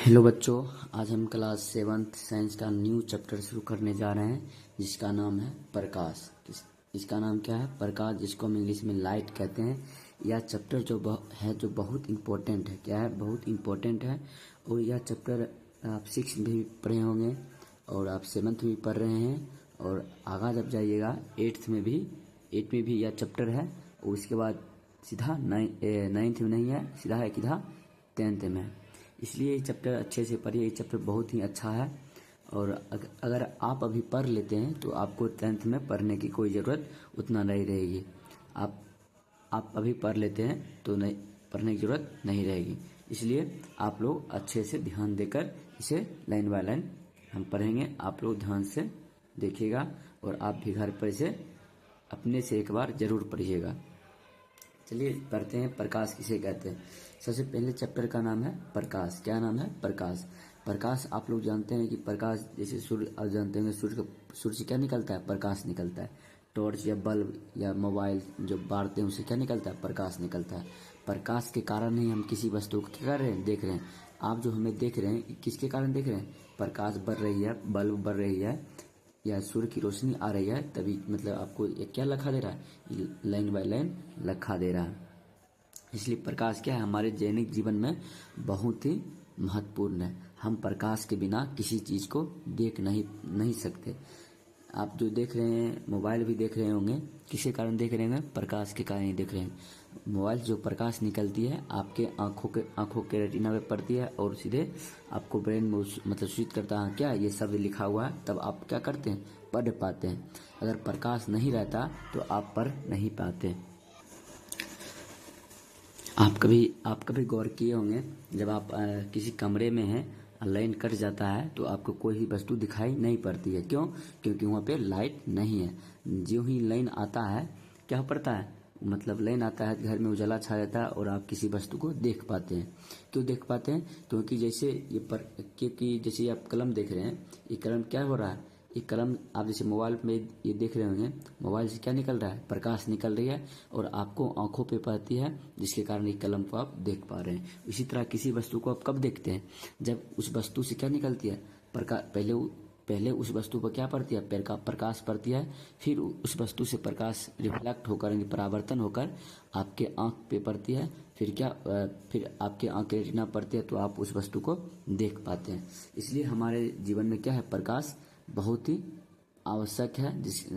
Hello बच्चों, आज हम क्लास 7th साइंस का न्यू चैप्टर शुरू करने जा रहे हैं जिसका नाम है प्रकाश। इसका नाम क्या है? प्रकाश, जिसको हम इंग्लिश में लाइट कहते हैं। यह चैप्टर जो बहुत इम्पोर्टेंट है। क्या है? बहुत इम्पोर्टेंट है। और यह चैप्टर आप 6 में भी पढ़े होंगे और आप 7th में भी पढ़ रहे हैं, और आगा जब जाइएगा 8th में भी यह चैप्टर है। और उसके बाद सीधा 9th में नहीं है, सीधा है सीधा 10th में है। इसलिए ये चैप्टर अच्छे से पढ़िए। ये चैप्टर बहुत ही अच्छा है, और अगर आप अभी पढ़ लेते हैं तो आपको 10th में पढ़ने की कोई ज़रूरत उतना नहीं रहेगी। आप अभी पढ़ लेते हैं तो नहीं, पढ़ने की ज़रूरत नहीं रहेगी। इसलिए आप लोग अच्छे से ध्यान देकर इसे लाइन बाय लाइन हम पढ़ेंगे। आप लोग ध्यान से देखिएगा और आप भी घर पर इसे अपने से एक बार ज़रूर पढ़िएगा। चलिए पढ़ते हैं, प्रकाश किसे कहते हैं। सबसे पहले चैप्टर का नाम है प्रकाश। क्या नाम है? प्रकाश। प्रकाश आप लोग जानते हैं कि प्रकाश जैसे सूर्य, आप जानते हैं सूर्य से क्या निकलता है? प्रकाश निकलता है। टॉर्च या बल्ब या मोबाइल जो बारते हैं उससे क्या निकलता है? प्रकाश निकलता है। प्रकाश के कारण ही हम किसी वस्तु को क्या कर रहे हैं? देख रहे हैं। आप जो हमें देख रहे हैं किसके कारण देख रहे हैं? प्रकाश बढ़ रही है, बल्ब बढ़ रही है या सूर्य की रोशनी आ रही है, तभी मतलब आपको ये क्या लिखा दे रहा है? लाइन बाय लाइन लिखा दे रहा है। इसलिए प्रकाश क्या है? हमारे दैनिक जीवन में बहुत ही महत्वपूर्ण है। हम प्रकाश के बिना किसी चीज़ को देख नहीं सकते। आप जो देख रहे हैं, मोबाइल भी देख रहे होंगे, किसके कारण देख रहे हैं? प्रकाश के कारण ही देख रहे हैं। मोबाइल जो प्रकाश निकलती है आपके आँखों के रेटिना पे पड़ती है और सीधे आपको ब्रेन में मतलब सूचित करता है क्या ये शब्द लिखा हुआ है, तब आप क्या करते हैं? पढ़ पाते हैं। अगर प्रकाश नहीं रहता तो आप पढ़ नहीं पाते। आप कभी गौर किए होंगे, जब आप किसी कमरे में हैं, लाइन कट जाता है तो आपको कोई भी वस्तु दिखाई नहीं पड़ती है। क्यों? क्योंकि वहाँ पे लाइट नहीं है। जो ही लाइन आता है क्या पड़ता है? मतलब लाइन आता है, घर में उजाला छा जाता है और आप किसी वस्तु को देख पाते हैं। क्यों देख पाते हैं? क्योंकि जैसे आप कलम देख रहे हैं, ये कलम क्या हो रहा है? ये कलम आप जैसे मोबाइल में ये देख रहे होंगे, मोबाइल से क्या निकल रहा है? प्रकाश निकल रही है और आपको आंखों पे पड़ती है, जिसके कारण ये कलम को आप देख पा रहे हैं। इसी तरह किसी वस्तु को आप कब देखते हैं? जब उस वस्तु से क्या निकलती है? पहले उस वस्तु पर क्या पड़ती है? प्रकाश पड़ती है, फिर उस वस्तु से प्रकाश रिफ्लेक्ट होकर यानी परावर्तन होकर आपके आँख पे पड़ती है। फिर आपके आँख के रेटिना पड़ती है तो आप उस वस्तु को देख पाते हैं। इसलिए हमारे जीवन में क्या है? प्रकाश बहुत ही आवश्यक है।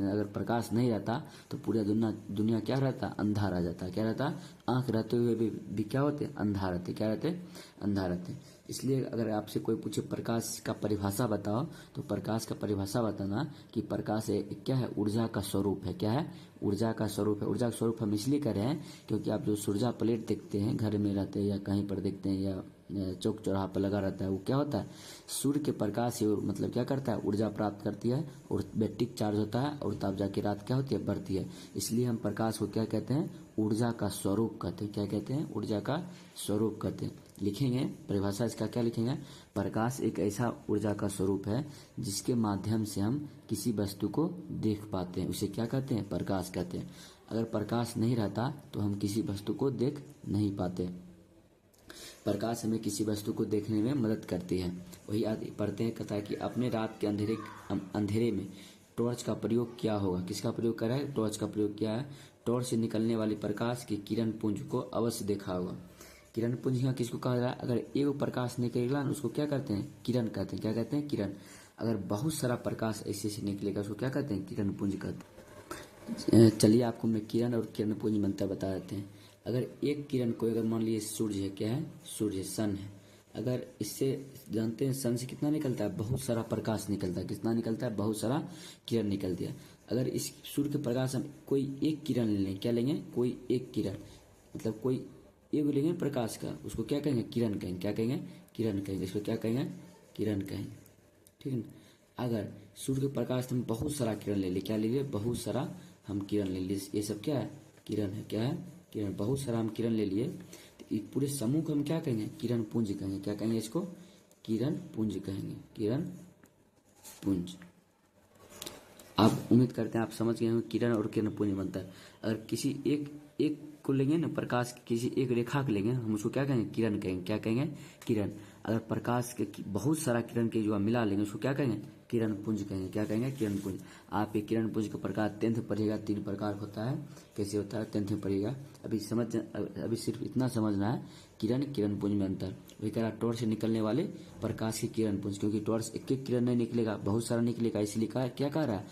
अगर प्रकाश नहीं रहता तो पूरा दुनिया क्या रहता? अंधा रह जाता। क्या रहता? आँख रहते हुए भी क्या होते? अंधा रहते। क्या रहते? अंधा रहते। इसलिए अगर आपसे कोई पूछे प्रकाश का परिभाषा बताओ, तो प्रकाश का परिभाषा बताना कि प्रकाश क्या है? ऊर्जा का स्वरूप है। क्या है? ऊर्जा का स्वरूप है। ऊर्जा का स्वरूप हम इसलिए कह रहे हैं क्योंकि आप जो सूर्या प्लेट देखते हैं, घर में रहते हैं या कहीं पर देखते हैं या चौक चौराहा पर लगा रहता है, वो क्या होता है? सूर्य के प्रकाश से मतलब क्या करता है? ऊर्जा प्राप्त करती है और बैटरी चार्ज होता है और तब जाके रात क्या होती है? बढ़ती है। इसलिए हम प्रकाश को क्या कहते हैं? ऊर्जा का स्वरूप कहते हैं। क्या कहते हैं? ऊर्जा का स्वरूप कहते हैं। लिखेंगे परिभाषा इसका, क्या लिखेंगे? प्रकाश एक ऐसा ऊर्जा का स्वरूप है जिसके माध्यम से हम किसी वस्तु को देख पाते हैं। उसे क्या कहते हैं? प्रकाश कहते हैं। अगर प्रकाश नहीं रहता तो हम किसी वस्तु को देख नहीं पाते। प्रकाश हमें किसी वस्तु को देखने में मदद करती है। वही पढ़ते हैं, कहता है कि अपने रात के अंधेरे में टॉर्च का प्रयोग किया होगा। किसका प्रयोग करा है? टॉर्च का प्रयोग किया है। टॉर्च से निकलने वाली प्रकाश की किरण पुंज को अवश्य देखा होगा। किरण पुंज का किसको कहा जाए? अगर एक प्रकाश निकलेगा ना, उसको क्या कहते हैं? किरण कहते हैं। क्या कहते हैं? किरण। अगर बहुत सारा प्रकाश ऐसे से निकलेगा उसको क्या कहते हैं? किरण पुंज कहते हैं। चलिए आपको मैं किरण और किरण पुंज बनता बता देते हैं। अगर एक किरण को, अगर मान लीजिए सूर्य है, क्या है? सूर्य सन है। अगर इससे जानते हैं सन से कितना निकलता है? बहुत सारा प्रकाश निकलता है। कितना निकलता है? बहुत सारा किरण निकलती है। अगर इस सूर्य के प्रकाश हम कोई एक किरण ले लें, क्या लेंगे? कोई एक किरण, मतलब कोई एक लेंगे प्रकाश का, उसको क्या कहेंगे? किरण कहेंगे। क्या कहेंगे? किरण कहेंगे। इसको क्या कहेंगे? किरण कहेंगे। ठीक है ना? अगर सूर्य के प्रकाश से हम बहुत सारा किरण ले लिए, क्या ले लिए? बहुत सारा हम किरण ले लिए। ये सब क्या है? किरण है। क्या है? किरण। बहुत सारा हम किरण ले लिए तो पूरे समूह को हम क्या कहेंगे? किरण पुंज कहेंगे। क्या कहेंगे इसको? किरण पुंज कहेंगे। किरण पुंज। आप उम्मीद करते हैं आप समझ गए होंगे किरण और किरण पुंज बनता है। अगर किसी एक को लेंगे ना, प्रकाश की किसी एक रेखा को लेंगे, हम उसको क्या कहेंगे, किरण कहेंगे। क्या कहेंगे, किरण। अगर प्रकाश के बहुत सारा किरण के जो मिला लेंगे उसको क्या कहेंगे, किरण पुंज कहेंगे। क्या कहेंगे, किरण पुंज। आप ये किरण पुंज का प्रकार 10th में पढ़िएगा, 3 प्रकार होता है। कैसे होता है 10th में पढ़िएगा। अभी सिर्फ इतना समझना है, किरण किरण पुंज में अंतर। वही कह रहा टॉर्च से निकलने वाले प्रकाश की किरण पुंज, क्योंकि टॉर्च एक एक किरण नहीं निकलेगा, बहुत सारा निकलेगा, इसलिए क्या कह रहा है,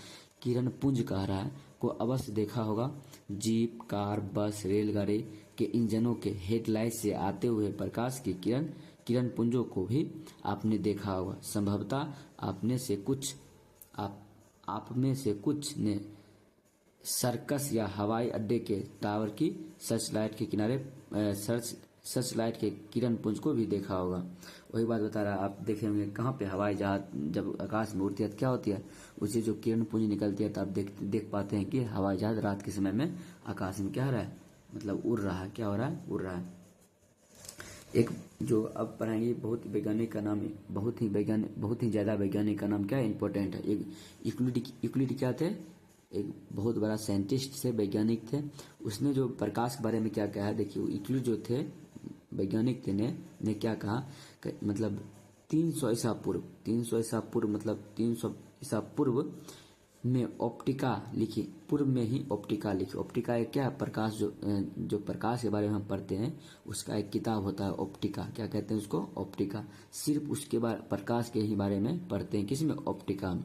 किरण पुंज कह रहा है। को अवश्य देखा होगा, जीप, कार, बस, रेलगाड़ी के इंजनों के हेडलाइट से आते हुए प्रकाश की किरण पुंजों को भी आपने देखा होगा। संभवतः आप में से कुछ ने सर्कस या हवाई अड्डे के टावर की सर्च लाइट के किनारे सर्च लाइट के किरण पुंज को भी देखा होगा। वही बात बता रहा है, आप देखे होंगे कहाँ पे हवाई जहाज जब आकाश में उड़ती है तो क्या होती है, उससे जो किरण पुंज निकलती है, तो आप देख पाते हैं कि हवाई जहाज रात के समय में आकाश में क्या हो रहा है, मतलब उड़ रहा है। क्या हो रहा है, उड़ रहा है। एक जो अब पढ़ाएंगे, बहुत वैज्ञानिक का नाम, बहुत ही ज़्यादा वैज्ञानिक का नाम क्या है, इंपॉर्टेंट है। एक यूक्लिड क्या थे, एक बहुत बड़ा साइंटिस्ट थे, वैज्ञानिक थे। उसने जो प्रकाश के बारे में क्या कहा है, देखिए यूक्लिड जो थे वैज्ञानिक थे ने क्या कहा, मतलब 300 ईसा पूर्व मतलब 300 ईसा पूर्व में ऑप्टिका लिखी, पूर्व में ही ऑप्टिका लिखी। ऑप्टिका एक क्या है, प्रकाश, जो प्रकाश के बारे में हम पढ़ते हैं उसका एक किताब होता है ऑप्टिका। क्या कहते हैं उसको, ऑप्टिका। सिर्फ उसके बारे, प्रकाश के ही बारे में पढ़ते हैं, किसमें, ऑप्टिका में।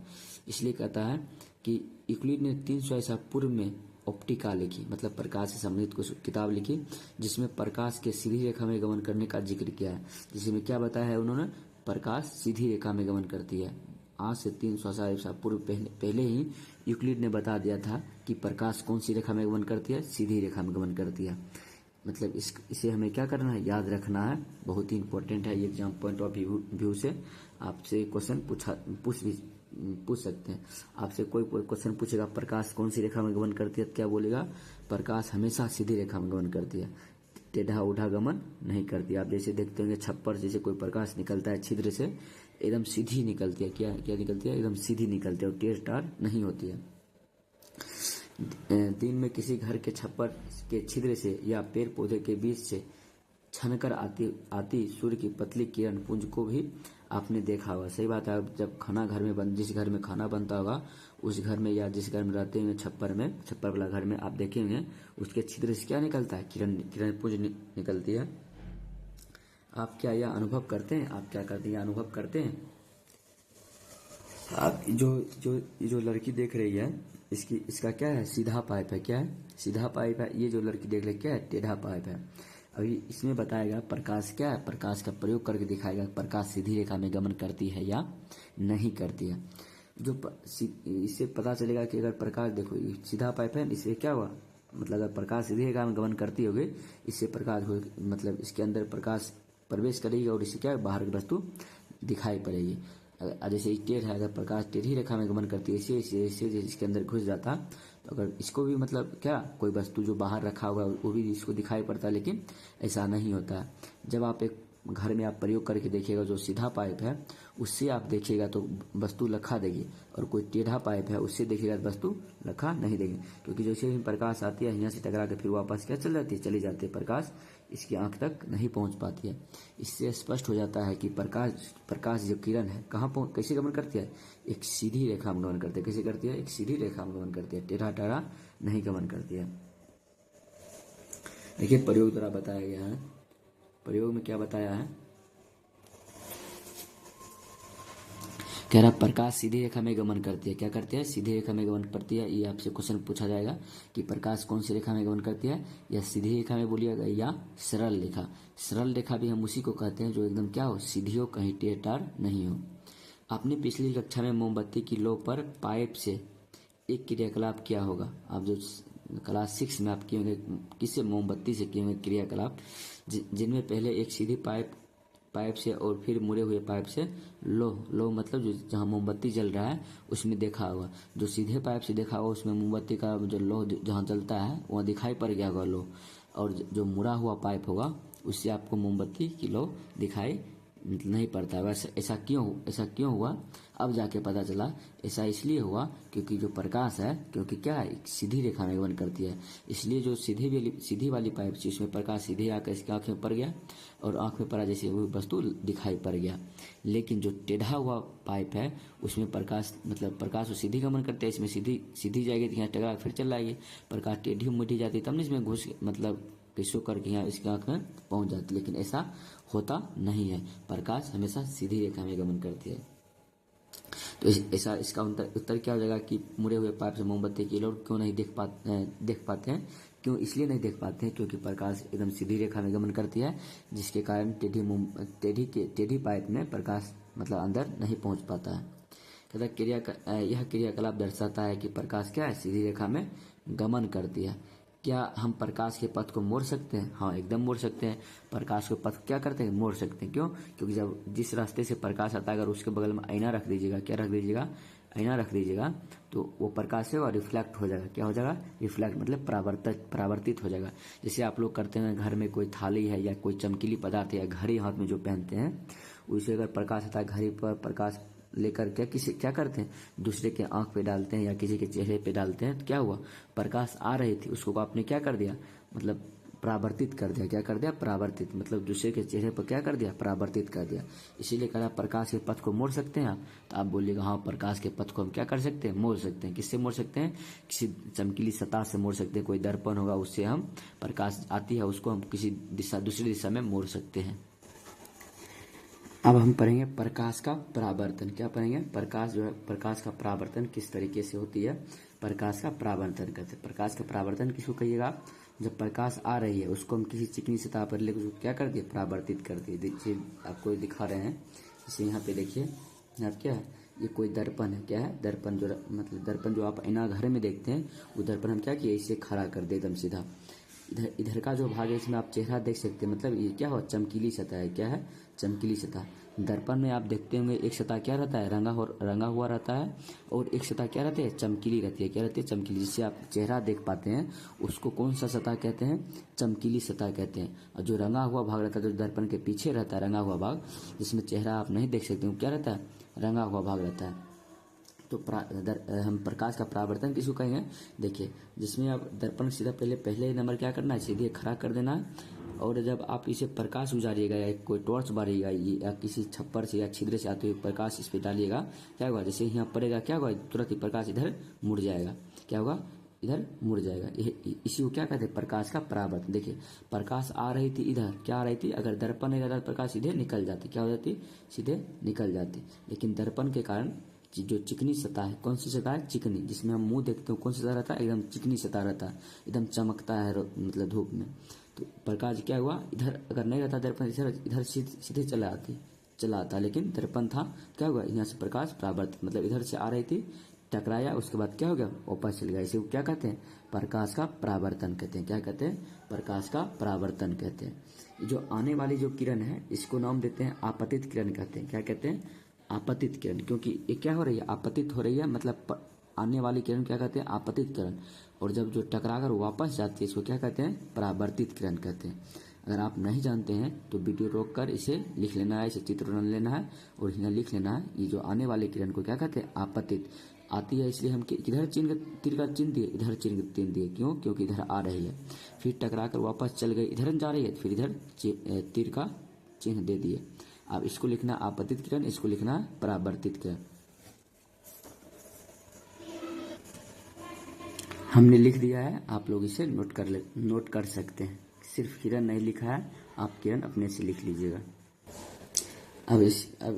इसलिए कहता है कि यूक्लिड ने 300 ईसा पूर्व में ऑप्टिका लिखी, मतलब प्रकाश से संबंधित कुछ किताब लिखी, जिसमें प्रकाश के सीधी रेखा में गमन करने का जिक्र किया है। जिसमें क्या बताया है उन्होंने, प्रकाश सीधी रेखा में गमन करती है। आज से 300 ईसा पूर्व पहले ही यूक्लिड ने बता दिया था कि प्रकाश कौन सी रेखा में गमन करती है, सीधी रेखा में गमन करती है। मतलब इसे हमें क्या करना है, याद रखना है, बहुत ही इंपॉर्टेंट है। ये एग्जाम पॉइंट ऑफ व्यू से आपसे क्वेश्चन पूछ सकते हैं। आपसे कोई क्वेश्चन पूछेगा प्रकाश कौन सी रेखा में गमन करती है, तो क्या बोलेगा, प्रकाश हमेशा सीधी रेखा में गमन करती है, टेढ़ा उठा गमन नहीं करती। आप जैसे देखते होंगे छप्पर, जैसे कोई प्रकाश निकलता है छिद्र से, एकदम सीधी निकलती है। क्या निकलती है, एकदम सीधी निकलती है और टेढ़ टाढ़ नहीं होती है। दिन में किसी घर के छप्पर के छिद्र से या पेड़ पौधे के बीच से छनकर आती सूर्य की पतली किरण पुंज को भी आपने देखा होगा। सही बात है। जब खाना घर में जिस घर में खाना बनता होगा उस घर में, या जिस घर में रहते हैं छप्पर वाला घर में, आप देखेंगे उसके छिद्र से क्या निकलता है, किरण पुंज निकलती है। आप क्या यह अनुभव करते हैं, आप क्या करते हैं, अनुभव करते हैं। आप जो लड़की देख रही है, इसका क्या है, सीधा पाइप है। क्या है, सीधा पाइप है। ये जो लड़की देख रही है क्या है, टेढ़ा पाइप है। अभी इसमें बताएगा प्रकाश क्या है, प्रकाश का प्रयोग करके दिखाएगा प्रकाश सीधी रेखा में गमन करती है या नहीं करती है। जो इससे पता चलेगा कि अगर प्रकाश, देखो सीधा पाइप है, इससे क्या हुआ, मतलब अगर प्रकाश सीधी रेखा में गमन करती होगी, इससे प्रकाश मतलब इसके अंदर प्रकाश प्रवेश करेगी और इससे क्या बाहर की वस्तु दिखाई पड़ेगी। जैसे टेढ़ है, अगर प्रकाश टेढ़ी रेखा में गमन करती है, इसे इसके अंदर घुस जाता, तो अगर इसको भी मतलब क्या, कोई वस्तु जो बाहर रखा होगा वो भी इसको दिखाई पड़ता है, लेकिन ऐसा नहीं होता है। जब आप एक घर में आप प्रयोग करके देखिएगा, जो सीधा पाइप है उससे आप देखिएगा तो वस्तु लखा देगी, और कोई टेढ़ा पाइप है उससे देखिएगा तो वस्तु लखा नहीं देगी। क्योंकि जैसे ही प्रकाश आती है यहाँ से टकरा के फिर वापस क्या चली जाती है, प्रकाश इसकी आंख तक नहीं पहुंच पाती है। इससे स्पष्ट हो जाता है कि प्रकाश जो किरण है कैसे गमन करती है, एक सीधी रेखा में गमन करती है। कैसे करती है, एक सीधी रेखा में गमन करती है, टेढ़ा टेढ़ा नहीं गमन करती है। देखिए प्रयोग द्वारा बताया गया है। प्रयोग में क्या बताया है, कह रहा प्रकाश सीधी रेखा में गमन करती है। क्या करती है, सीधी रेखा में गमन करती है। ये आपसे क्वेश्चन पूछा जाएगा कि प्रकाश कौन सी रेखा में गमन करती है, या सीधी रेखा में बोलिएगा या सरल रेखा। सरल रेखा भी हम उसी को कहते हैं जो एकदम क्या हो, सीधी हो, कहीं टेढ़ टाढ़ नहीं हो। आपने पिछली कक्षा में मोमबत्ती की लो पर पाइप से एक क्रियाकलाप किया होगा। आप जो क्लास 6 में आप किए होंगे, किससे, मोमबत्ती से किए होंगे क्रियाकलाप, जिनमें पहले एक सीधी पाइप से और फिर मुड़े हुए पाइप से लो मतलब जो जहाँ मोमबत्ती जल रहा है उसमें देखा होगा। जो सीधे पाइप से देखा होगा उसमें मोमबत्ती का जो लो जहाँ जलता है वहाँ दिखाई पड़ गया होगा लो, और जो मुड़ा हुआ पाइप होगा उससे आपको मोमबत्ती की लो दिखाई नहीं पड़ता। वैसे ऐसा क्यों हुआ, अब जाके पता चला। ऐसा इसलिए हुआ क्योंकि जो प्रकाश है, क्योंकि क्या है, सीधी रेखा में गमन करती है, इसलिए जो सीधी वाली पाइप थी उसमें प्रकाश सीधे आकर इसकी आँख में पड़ गया और आँख में पड़ा जैसे वो वस्तु दिखाई पड़ गया। लेकिन जो टेढ़ा हुआ पाइप है उसमें प्रकाश तो सीधी गमन करते हैं, इसमें सीधी जाएगी तो यहाँ टकरा फिर चल आएगी। प्रकाश टेढ़ी मुठी जाती तब ना इसमें घुस किसो करके यहाँ इसकी आँख में पहुँच जाती, लेकिन ऐसा होता नहीं है। प्रकाश हमेशा सीधी रेखा में गमन करती है। तो ऐसा इसका उत्तर क्या हो जाएगा कि मुड़े हुए पाइप से मोमबत्ती की लौ क्यों नहीं देख पाते हैं। क्यों इसलिए नहीं देख पाते हैं क्योंकि प्रकाश एकदम सीधी रेखा में गमन करती है, जिसके कारण टेढ़ी पाइप में प्रकाश अंदर नहीं पहुंच पाता है। कहता यह क्रियाकलाप दर्शाता है कि प्रकाश क्या है, सीधी रेखा में गमन करती है। क्या हम प्रकाश के पथ को मोड़ सकते हैं? हाँ, एकदम मोड़ सकते हैं। प्रकाश के पथ क्या करते हैं, मोड़ सकते हैं। क्यों? क्योंकि जब जिस रास्ते से प्रकाश आता है अगर उसके बगल में आईना रख दीजिएगा, क्या रख दीजिएगा, आईना रख दीजिएगा, तो वो प्रकाश है और रिफ्लेक्ट हो जाएगा। क्या हो जाएगा? रिफ्लेक्ट मतलब परावर्तित हो जाएगा। जैसे आप लोग करते हैं घर में कोई थाली है या कोई चमकीली पदार्थ या घड़ी हाथ में जो पहनते हैं, उसे अगर प्रकाश आता है, घड़ी पर प्रकाश लेकर के क्या करते हैं, दूसरे के आंख पे डालते हैं या किसी के चेहरे पे डालते हैं, तो क्या हुआ, प्रकाश आ रही थी उसको आपने क्या कर दिया, परावर्तित कर दिया। क्या कर दिया? परावर्तित, मतलब दूसरे के चेहरे पर क्या कर दिया, परावर्तित कर दिया। इसीलिए कहा प्रकाश के पथ को मोड़ सकते हैं आप। तो आप बोलिएगा हाँ, प्रकाश के पथ को हम क्या कर सकते हैं, मोड़ सकते हैं। किससे मोड़ सकते हैं? किसी चमकीली सतह से मोड़ सकते हैं। कोई दर्पण होगा उससे हम प्रकाश आती है उसको हम किसी दूसरी दिशा में मोड़ सकते हैं। अब हम पढ़ेंगे प्रकाश का परावर्तन। क्या पढ़ेंगे? प्रकाश का परावर्तन किस तरीके से होती है, प्रकाश का परावर्तन करते हैं। प्रकाश का परावर्तन किसको कहिएगा? जब प्रकाश आ रही है उसको हम किसी चिकनी सतह पर लेकर उसको क्या कर दिए, परावर्तित कर दिए। देखिए आपको दिखा रहे हैं, जैसे यहाँ पे देखिए, यहाँ क्या है, ये कोई दर्पण है। क्या है? दर्पण दर्पण जो आप आईना घर में देखते हैं, वो दर्पण हम क्या किए, इसे खड़ा कर दे एकदम सीधा। इधर का जो भाग है इसमें आप चेहरा देख सकते हैं, ये क्या हो, चमकीली सतह है। क्या है? चमकीली सतह। दर्पण में आप देखते होंगे एक सतह क्या रहता है, रंगा हुआ रहता है, और एक सतह क्या रहती है, चमकीली रहती है। क्या रहती है? चमकीली। जिससे आप चेहरा देख पाते हैं उसको कौन सा सतह कहते हैं, चमकीली सतह कहते हैं। और जो रंगा हुआ भाग रहता है, जो दर्पण के पीछे रहता है, रंगा हुआ भाग जिसमें चेहरा आप नहीं देख सकते, क्या रहता है, रंगा हुआ भाग रहता है। तो हम प्रकाश का परावर्तन किसको कहेंगे? देखिए, जिसमें आप दर्पण सीधा पहले नंबर क्या करना है, सीधे खड़ा कर देना है। और जब आप इसे प्रकाश उजारिएगा या कोई टॉर्च बारिएगा या किसी छप्पर से या छिद्र से आते हुए प्रकाश इस पे डालिएगा, क्या होगा, जैसे यहाँ पड़ेगा क्या होगा, तुरंत ही प्रकाश इधर मुड़ जाएगा। क्या होगा? इधर मुड़ जाएगा। इसी को क्या कहते हैं, प्रकाश का परावर्तन। देखिए, प्रकाश आ रही थी इधर, क्या आ रही थी, अगर दर्पण नहीं रहता प्रकाश सीधे निकल जाती। क्या हो जाती? सीधे निकल जाती। लेकिन दर्पण के कारण जो चिकनी सतह है, कौन सी सतह है, चिकनी, जिसमें हम मुंह देखते हो, कौन सी सतह रहता है, एकदम चिकनी सतह रहता है, एकदम चमकता है धूप में। तो प्रकाश क्या हुआ, इधर अगर नहीं रहता दर्पण, इधर सीधे चला आता, लेकिन दर्पण था, क्या हुआ, यहाँ से प्रकाश परावर्तित, इधर से आ रही थी, टकराया, उसके बाद क्या हो गया, वापस चल गया। इसे क्या कहते हैं, प्रकाश का परावर्तन कहते हैं। क्या कहते हैं? प्रकाश का परावर्तन कहते हैं। जो आने वाली जो किरण है इसको नाम देते हैं आपतित किरण कहते हैं। क्या कहते हैं? आपतित किरण। क्योंकि ये क्या हो रही है, आपतित हो रही है, आने वाली किरण क्या कहते हैं, आपतित किरण। और जब जो टकराकर वापस जाती है इसको क्या कहते हैं, परावर्तित किरण कहते हैं। अगर आप नहीं जानते हैं तो वीडियो रोक कर इसे लिख लेना है, इसे चित्र बना लेना है और यहाँ लिख लेना है। ये जो आने वाली किरण को क्या कहते हैं, आपतित। आती है इसलिए हम किधर तीर का चिन्ह दिए, इधर चिन्ह दिए। क्यों? क्योंकि इधर आ रही है, फिर टकराकर वापस चल गई, इधर जा रही है, फिर इधर तीर का चिन्ह दे दिए। अब इसको लिखना आपतित किरण, इसको लिखना परावर्तित किरण। हमने लिख दिया है, आप लोग इसे नोट कर सकते हैं। सिर्फ किरण नहीं लिखा है, आप किरण अपने से लिख लीजिएगा। अब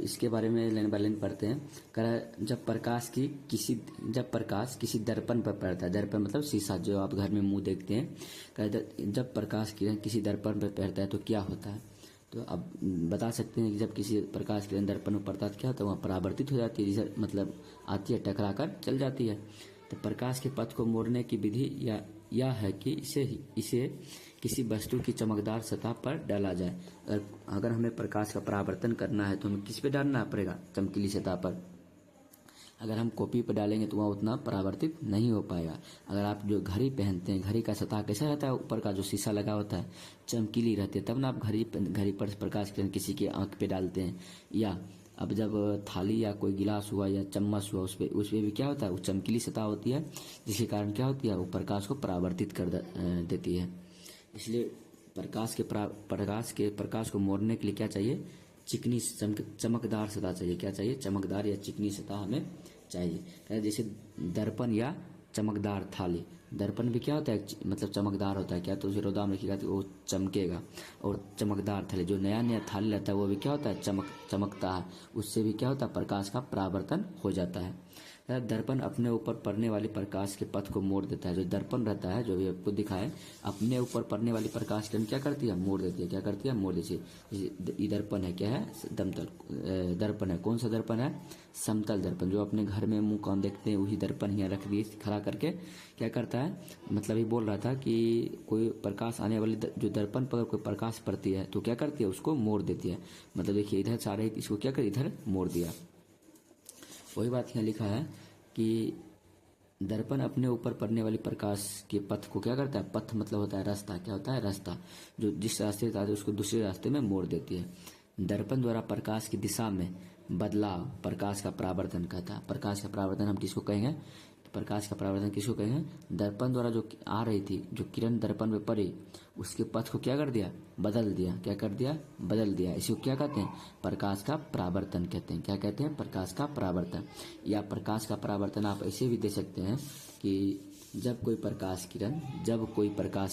इसके बारे में लाइन बाय लाइन पढ़ते हैं। जब प्रकाश किसी दर्पण पर पड़ता है, दर्पण मतलब शीशा जो आप घर में मुंह देखते हैं, जब प्रकाश किरण किसी दर्पण पर पड़ता है तो क्या होता है। तो अब बता सकते हैं कि जब किसी प्रकाश किरण दर्पण में पड़ता है तो क्या होता है, वहाँ परावर्तित हो जाती है, आती है, टकरा कर चल जाती है। तो प्रकाश के पथ को मोड़ने की विधि यह है कि इसे किसी वस्तु की चमकदार सतह पर डाला जाए। अगर हमें प्रकाश का परावर्तन करना है तो हमें किस पे डालना पड़ेगा, चमकीली सतह पर। अगर हम कॉपी पर डालेंगे तो वहाँ उतना परावर्तित नहीं हो पाएगा। अगर आप जो घड़ी पहनते हैं, घड़ी का सतह कैसा रहता है, ऊपर का जो शीशा लगा होता है चमकीली रहती है, तब ना आप घड़ी पर प्रकाश किरण किसी के आँख पे डालते हैं। या अब जब थाली या कोई गिलास हुआ या चम्मच हुआ, उस पर भी क्या होता है, वो चमकीली सतह होती है, जिसके कारण क्या होती है, वो प्रकाश को परावर्तित कर देती है। इसलिए प्रकाश को मोड़ने के लिए क्या चाहिए, चिकनी चमकदार सतह चाहिए। क्या चाहिए, चमकदार या चिकनी सतह हमें चाहिए। जैसे दर्पण या चमकदार थाली, दर्पण भी क्या होता है, मतलब चमकदार होता है, क्या तो उसे रौदा में रखिएगा तो वो चमकेगा। और चमकदार थाली, जो नया नया थाली रहता है वो भी क्या होता है, चमकता है, उससे भी क्या होता है, प्रकाश का परावर्तन हो जाता है। दर्पण अपने ऊपर पड़ने वाले प्रकाश के पथ को मोड़ देता है। जो दर्पण रहता है, जो भी आपको दिखाए, अपने ऊपर पड़ने वाली प्रकाश किरण क्या करती है, मोड़ देती है। क्या करती है, मोड़ देती है। ये दर्पण है, क्या है, दर्पण है। कौन सा दर्पण है, समतल दर्पण। जो अपने घर में मुंह कान देखते हैं वही दर्पण यहाँ रख दिए खड़ा करके, क्या करता है, मतलब ये बोल रहा था कि कोई प्रकाश आने वाली जो दर्पण पर कोई प्रकाश पड़ती है तो क्या करती है, उसको मोड़ देती है। मतलब देखिए इधर से आ रही, इसको क्या कर, इधर मोड़ दिया। वही बात यहाँ लिखा है कि दर्पण अपने ऊपर पड़ने वाली प्रकाश के पथ को क्या करता है, पथ मतलब होता है रास्ता, क्या होता है, रास्ता, जो जिस रास्ते से आते उसको दूसरे रास्ते में मोड़ देती है। दर्पण द्वारा प्रकाश की दिशा में बदलाव प्रकाश का परावर्तन कहता है। प्रकाश का परावर्तन हम किसको कहेंगे, प्रकाश का परावर्तन किसको कहेंगे, दर्पण द्वारा जो आ रही थी, जो किरण दर्पण में पड़ी, उसके पथ को क्या कर दिया, बदल दिया। क्या कर दिया, बदल दिया। इसको क्या कहते हैं, प्रकाश का परावर्तन कहते हैं। क्या कहते हैं, प्रकाश का परावर्तन। या प्रकाश का परावर्तन आप ऐसे भी दे सकते हैं कि जब कोई प्रकाश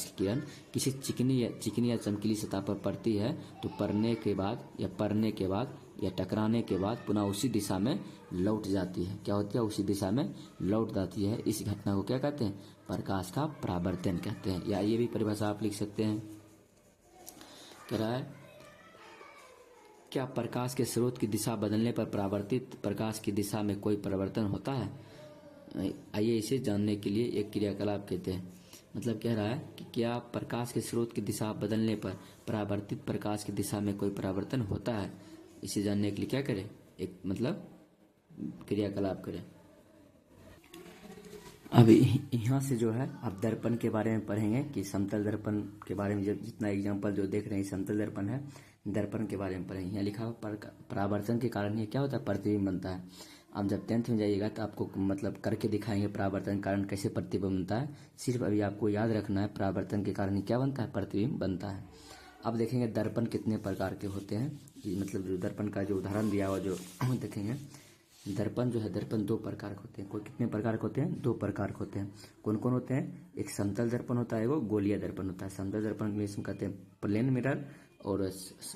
किरण किसी चिकनी या चमकीली सतह पर पड़ती है तो पड़ने के बाद या टकराने के बाद पुनः उसी दिशा में लौट जाती है। क्या होती है, उसी दिशा में लौट जाती है। इस घटना को क्या कहते हैं, प्रकाश का परावर्तन कहते हैं। या ये भी परिभाषा आप लिख सकते हैं, कह रहा है क्या प्रकाश के स्रोत की दिशा बदलने पर परावर्तित प्रकाश की दिशा में कोई परिवर्तन होता है। आइए इसे जानने के लिए एक क्रियाकलाप कहते हैं। मतलब कह रहा है कि क्या प्रकाश के स्रोत की दिशा बदलने पर परावर्तित प्रकाश की दिशा में कोई परिवर्तन होता है। इसे जानने के लिए क्या करें, एक मतलब क्रियाकलाप करें। अब यहाँ से जो है आप दर्पण के बारे में पढ़ेंगे कि समतल दर्पण के बारे में, जितना एग्जाम्पल जो देख रहे हैं समतल दर्पण है, दर्पण के बारे में पढ़ेंगे। यहाँ लिखा हुआ परावर्तन के कारण ये क्या होता है, प्रतिबिंब बनता है। आप जब 10th में जाइएगा तो आपको मतलब करके दिखाएंगे परावर्तन के कारण कैसे प्रतिबिंब बनता है। सिर्फ अभी आपको याद रखना है परावर्तन के कारण क्या बनता है, प्रतिबिंब बनता है। अब देखेंगे दर्पण कितने प्रकार के होते हैं, मतलब जो दर्पण का जो उदाहरण दिया हुआ जो देखेंगे। दर्पण जो है, दर्पण दो प्रकार के होते हैं। कोई कितने प्रकार के होते हैं, दो प्रकार के होते हैं। कौन कौन होते हैं, एक समतल दर्पण होता है, वो गोलीय दर्पण होता है। समतल दर्पण इंग्लिश में कहते हैं प्लेन मिरर, और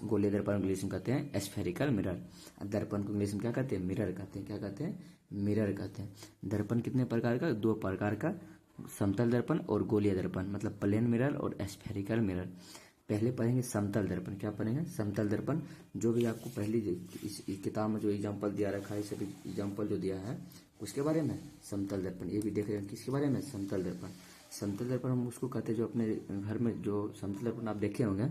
गोलीय दर्पण इंग्लिश में कहते हैं स्फेरिकल मिरर। दर्पण को इंग्लिश में क्या कहते हैं, मिरर कहते हैं। क्या कहते हैं, मिरर कहते हैं। दर्पण कितने प्रकार का, दो प्रकार का, समतल दर्पण और गोलीय दर्पण, मतलब प्लेन मिरर और स्फेरिकल मिरर। पहले पढ़ेंगे समतल दर्पण। क्या पढ़ेंगे, समतल दर्पण। जो भी आपको पहली इस किताब में जो एग्जाम्पल दिया रखा है, सभी एग्जाम्पल जो दिया है उसके बारे में, समतल दर्पण। ये भी देख रहे हैं किसके बारे में, समतल दर्पण। समतल दर्पण हम उसको कहते हैं जो अपने घर में, जो समतल दर्पण आप देखे होंगे,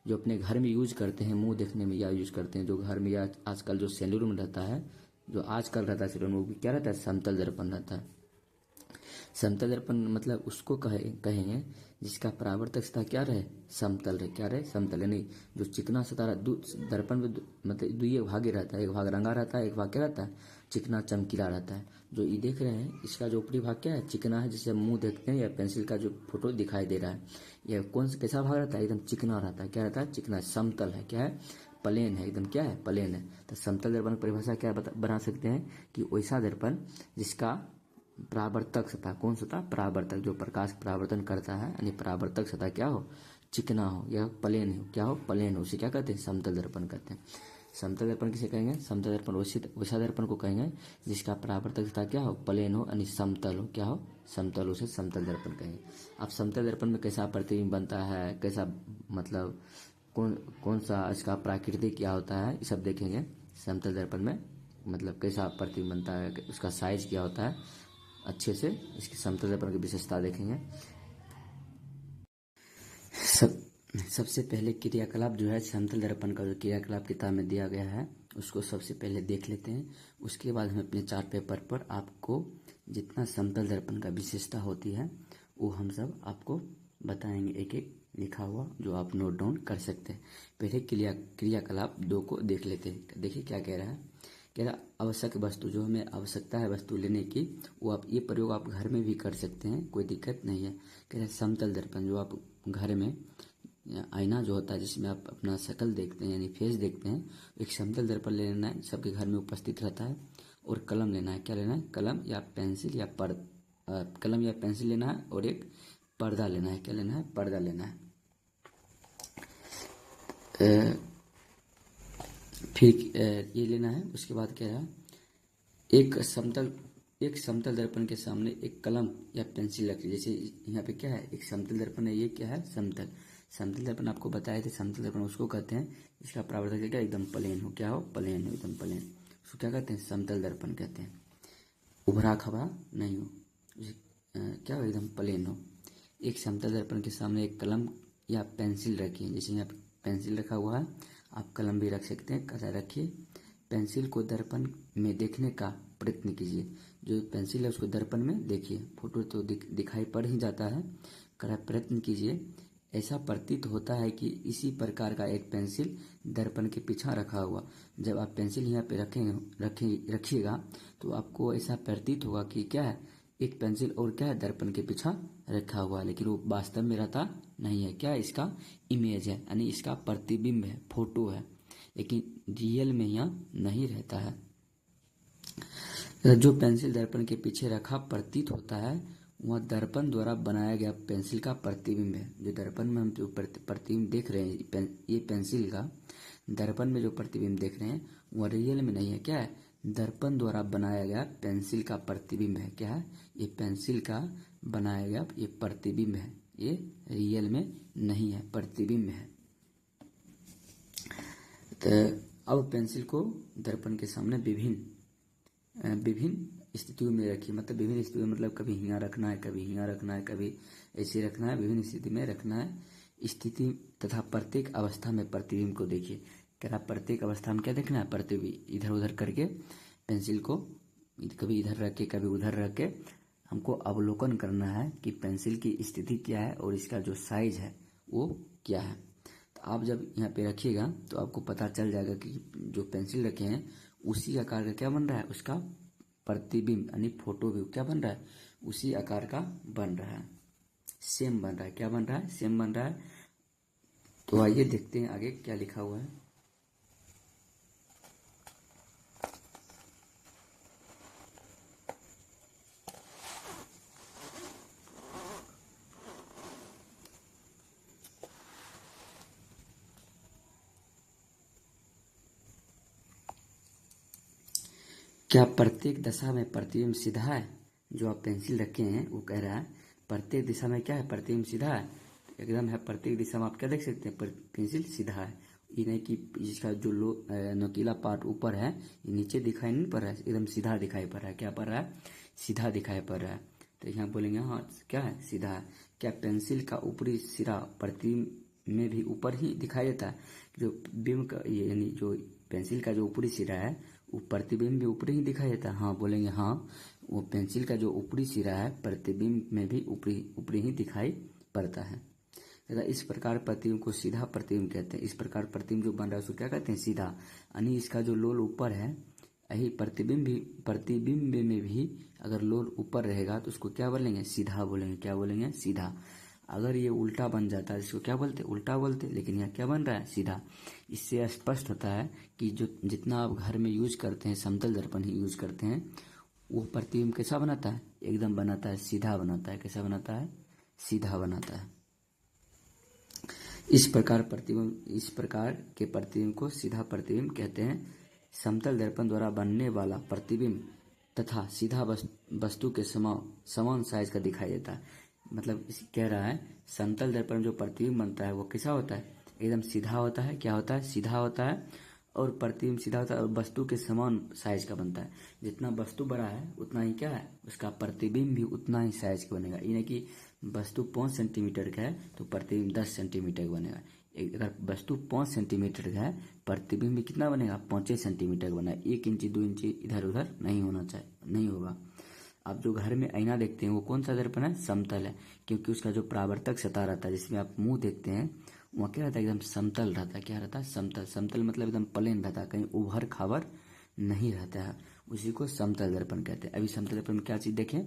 जो अपने घर में यूज करते हैं मुंह देखने में, या यूज करते हैं जो घर में, या आजकल जो सैलून में रहता है, जो आजकल रहता है सैलून में, वो भी क्या रहता है, समतल दर्पण रहता है। समतल दर्पण मतलब उसको कहेंगे जिसका परावर्तक सतह क्या रहे, समतल रहे। क्या रहे, समतल। यानी जो चिकना सतह दर्पण में मतलब दुई भागे रहता है, एक भाग रंगा रहता है, एक भाग क्या रहता है, चिकना चमकीला रहता है। जो ये देख रहे हैं इसका जो ऊपरी भाग क्या है, चिकना है, जिसे मुंह देखते हैं, या पेंसिल का जो फोटो दिखाई दे रहा है, यह कौन सा कैसा भाग रहता है, एकदम चिकना रहता है। क्या रहता है, चिकना। समतल है, क्या है, प्लेन है, एकदम क्या है, प्लेन है। तो समतल दर्पण की परिभाषा क्या बना सकते हैं कि वैसा दर्पण जिसका परावर्तक सतह, कौन सतह, परावर्तक, जो प्रकाश परावर्तन करता है, यानी परावर्तक सतह क्या हो, चिकना हो या प्लेन हो। क्या हो, प्लेन हो, उसे क्या कहते हैं, समतल दर्पण कहते हैं। समतल दर्पण किसे कहेंगे, समतल दर्पण वैसा दर्पण को कहेंगे जिसका परावर्तक सतह क्या हो, प्लेन हो, यानी समतल हो। क्या हो, समतल, उसे समतल दर्पण कहेंगे। अब समतल दर्पण में कैसा प्रतिबिंब बनता है, कैसा मतलब कौन सा इसका प्राकृतिक क्या होता है, ये सब देखेंगे समतल दर्पण में। मतलब कैसा प्रतिबिंब बनता है, उसका साइज क्या होता है, अच्छे से इसकी समतल दर्पण की विशेषता देखेंगे। सबसे पहले क्रियाकलाप जो है समतल दर्पण का, जो क्रियाकलाप किताब में दिया गया है उसको सबसे पहले देख लेते हैं। उसके बाद हम अपने चार्ट पेपर पर आपको जितना समतल दर्पण का विशेषता होती है वो हम सब आपको बताएंगे, एक एक लिखा हुआ, जो आप नोट डाउन कर सकते हैं। पहले क्रियाकलाप 2 को देख लेते हैं। देखिए क्या कह रहा है। कह रहा आवश्यक वस्तु, जो हमें आवश्यकता है वस्तु लेने की, वो आप ये प्रयोग आप घर में भी कर सकते हैं, कोई दिक्कत नहीं है। कह रहा समतल दर्पण, जो आप घर में आईना जो होता है जिसमें आप अपना शक्ल देखते हैं यानी फेस देखते हैं, एक समतल दर्पण ले लेना है, सबके घर में उपस्थित रहता है। और कलम लेना है। क्या लेना है? कलम या पेंसिल या कलम या पेंसिल लेना है, और एक पर्दा लेना है। क्या लेना है? पर्दा लेना है। फिर ये लेना है। उसके बाद क्या है, एक समतल दर्पण के सामने एक कलम या पेंसिल रखिए। जैसे यहाँ पे क्या है, एक समतल दर्पण है, ये क्या है? समतल दर्पण आपको बताए थे। समतल दर्पण उसको कहते हैं इसका प्रावर्तक क्या, एकदम प्लेन हो। क्या हो? प्लेन हो, एकदम प्लेन। उसको क्या कहते हैं? समतल दर्पण कहते हैं। उभरा खबरा नहीं हो, क्या हो? एकदम प्लेन हो। एक समतल दर्पण के सामने एक कलम या पेंसिल रखिए। जैसे यहाँ पे पेंसिल रखा हुआ है, आप कलम भी रख सकते हैं। कलर रखिए। पेंसिल को दर्पण में देखने का प्रयत्न कीजिए। जो पेंसिल है उसको दर्पण में देखिए। फोटो तो दिखाई पड़ ही जाता है। प्रयत्न कीजिए। ऐसा प्रतीत होता है कि इसी प्रकार का एक पेंसिल दर्पण के पीछे रखा हुआ। जब आप पेंसिल यहाँ पे रखिएगा तो आपको ऐसा प्रतीत होगा कि क्या है, एक पेंसिल और क्या है, दर्पण के पीछे रखा हुआ है, लेकिन वो वास्तव में रहता नहीं है। क्या? इसका इमेज है, यानी इसका प्रतिबिंब है, फोटो है, लेकिन रियल में यहाँ नहीं रहता है। जो पेंसिल दर्पण के पीछे रखा प्रतीत होता है वह दर्पण द्वारा बनाया गया पेंसिल का प्रतिबिंब है। जो दर्पण में हम जो प्रतिबिंब देख रहे हैं, ये पेंसिल का दर्पण में जो प्रतिबिंब देख रहे हैं वह रियल में नहीं है। क्या है? दर्पण द्वारा बनाया गया पेंसिल का प्रतिबिंब है। क्या है? ये पेंसिल का बनाया गया ये प्रतिबिंब है, ये रियल में नहीं है, प्रतिबिंब है। तो अब पेंसिल को दर्पण के सामने विभिन्न स्थितियों में रखिए। मतलब विभिन्न स्थितियों मतलब कभी यहाँ रखना है, कभी यहाँ रखना है, कभी ऐसे रखना है, विभिन्न स्थिति में रखना है। स्थिति तथा प्रत्येक अवस्था में प्रतिबिंब को देखिए। कह रहा प्रत्येक अवस्था में क्या देखना है? प्रतिबिंब। इधर उधर करके पेंसिल को कभी इधर रख के कभी उधर रख के हमको अवलोकन करना है कि पेंसिल की स्थिति क्या है और इसका जो साइज है वो क्या है। तो आप जब यहाँ पे रखिएगा तो आपको पता चल जाएगा कि जो पेंसिल रखे हैं उसी आकार का क्या बन रहा है, उसका प्रतिबिंब यानी फोटो भी क्या बन रहा है, उसी आकार का बन रहा है, सेम बन रहा है। क्या बन रहा है? सेम बन रहा है। तो आइए देखते हैं आगे क्या लिखा हुआ है। क्या प्रत्येक दशा में प्रतिबिंब सीधा है? जो आप पेंसिल रखे हैं वो कह रहा है प्रत्येक दिशा में क्या है, प्रतिबिंब सीधा है। एकदम है, प्रत्येक दिशा में आप क्या देख सकते हैं, पेंसिल सीधा है। ये नहीं कि इसका जो नोकीला पार्ट ऊपर है ये नीचे दिखाई नहीं पड़ रहा है, एकदम सीधा दिखाई पड़ रहा है। क्या पड़ रहा है? सीधा दिखाई पड़ रहा है। तो यहाँ बोलेंगे हाँ क्या है, सीधा है। क्या पेंसिल का ऊपरी सिरा प्रतिबिंब में भी ऊपर ही दिखाई देता है? जो बिंब का यानी जो पेंसिल का जो ऊपरी सिरा है वो प्रतिबिंब भी ऊपरी ही दिखाई देता है। हाँ बोलेंगे हाँ, वो पेंसिल का जो ऊपरी सिरा है प्रतिबिंब में भी ऊपरी ही दिखाई पड़ता है। इस प्रकार प्रतिबिंब को सीधा प्रतिबिंब कहते हैं। इस प्रकार प्रतिबिंब जो बन रहा है उसको क्या कहते हैं? सीधा। यानी इसका जो लोल ऊपर है, यही प्रतिबिंब में भी अगर लोल ऊपर रहेगा तो उसको क्या बोलेंगे? सीधा बोलेंगे। क्या बोलेंगे? सीधा। अगर ये उल्टा बन जाता है इसको क्या बोलते? उल्टा बोलते। लेकिन यहाँ क्या बन रहा है? सीधा। इससे स्पष्ट होता है कि जो जितना आप घर में यूज करते हैं समतल दर्पण ही यूज करते हैं, वो प्रतिबिंब कैसा बनाता है? एकदम बनाता है, सीधा बनाता है। कैसा बनाता है? सीधा बनाता है। इस प्रकार के प्रतिबिंब को सीधा प्रतिबिंब कहते हैं। समतल दर्पण द्वारा बनने वाला प्रतिबिंब तथा सीधा वस्तु के समान साइज का दिखाई देता है। मतलब कह रहा है समतल दर्पण जो प्रतिबिंब बनता है वो कैसा होता है? एकदम सीधा होता है। क्या होता है? सीधा होता है। और प्रतिबिंब सीधा होता है और वस्तु के समान साइज का बनता है। जितना वस्तु बड़ा है उतना ही क्या है, उसका प्रतिबिंब भी उतना ही साइज का बनेगा। ये नहीं कि वस्तु 5 सेंटीमीटर का है तो प्रतिबिंब 10 सेंटीमीटर का बनेगा। अगर वस्तु 5 सेंटीमीटर का है, प्रतिबिंब भी कितना बनेगा, 5 सेंटीमीटर का बना है। 1 इंची 2 इंची इधर उधर नहीं होना चाहिए, नहीं होगा। आप जो घर में आईना देखते हैं वो कौन सा दर्पण है, समतल है, क्योंकि उसका जो परावर्तक सतह रहता है जिसमें आप मुंह देखते हैं वहाँ क्या रहता है, एकदम समतल रहता है। क्या रहता है, समतल। समतल मतलब एकदम प्लेन रहता है, कहीं उभर खावर नहीं रहता है, उसी को समतल दर्पण कहते हैं। अभी समतल दर्पण में क्या चीज़ देखें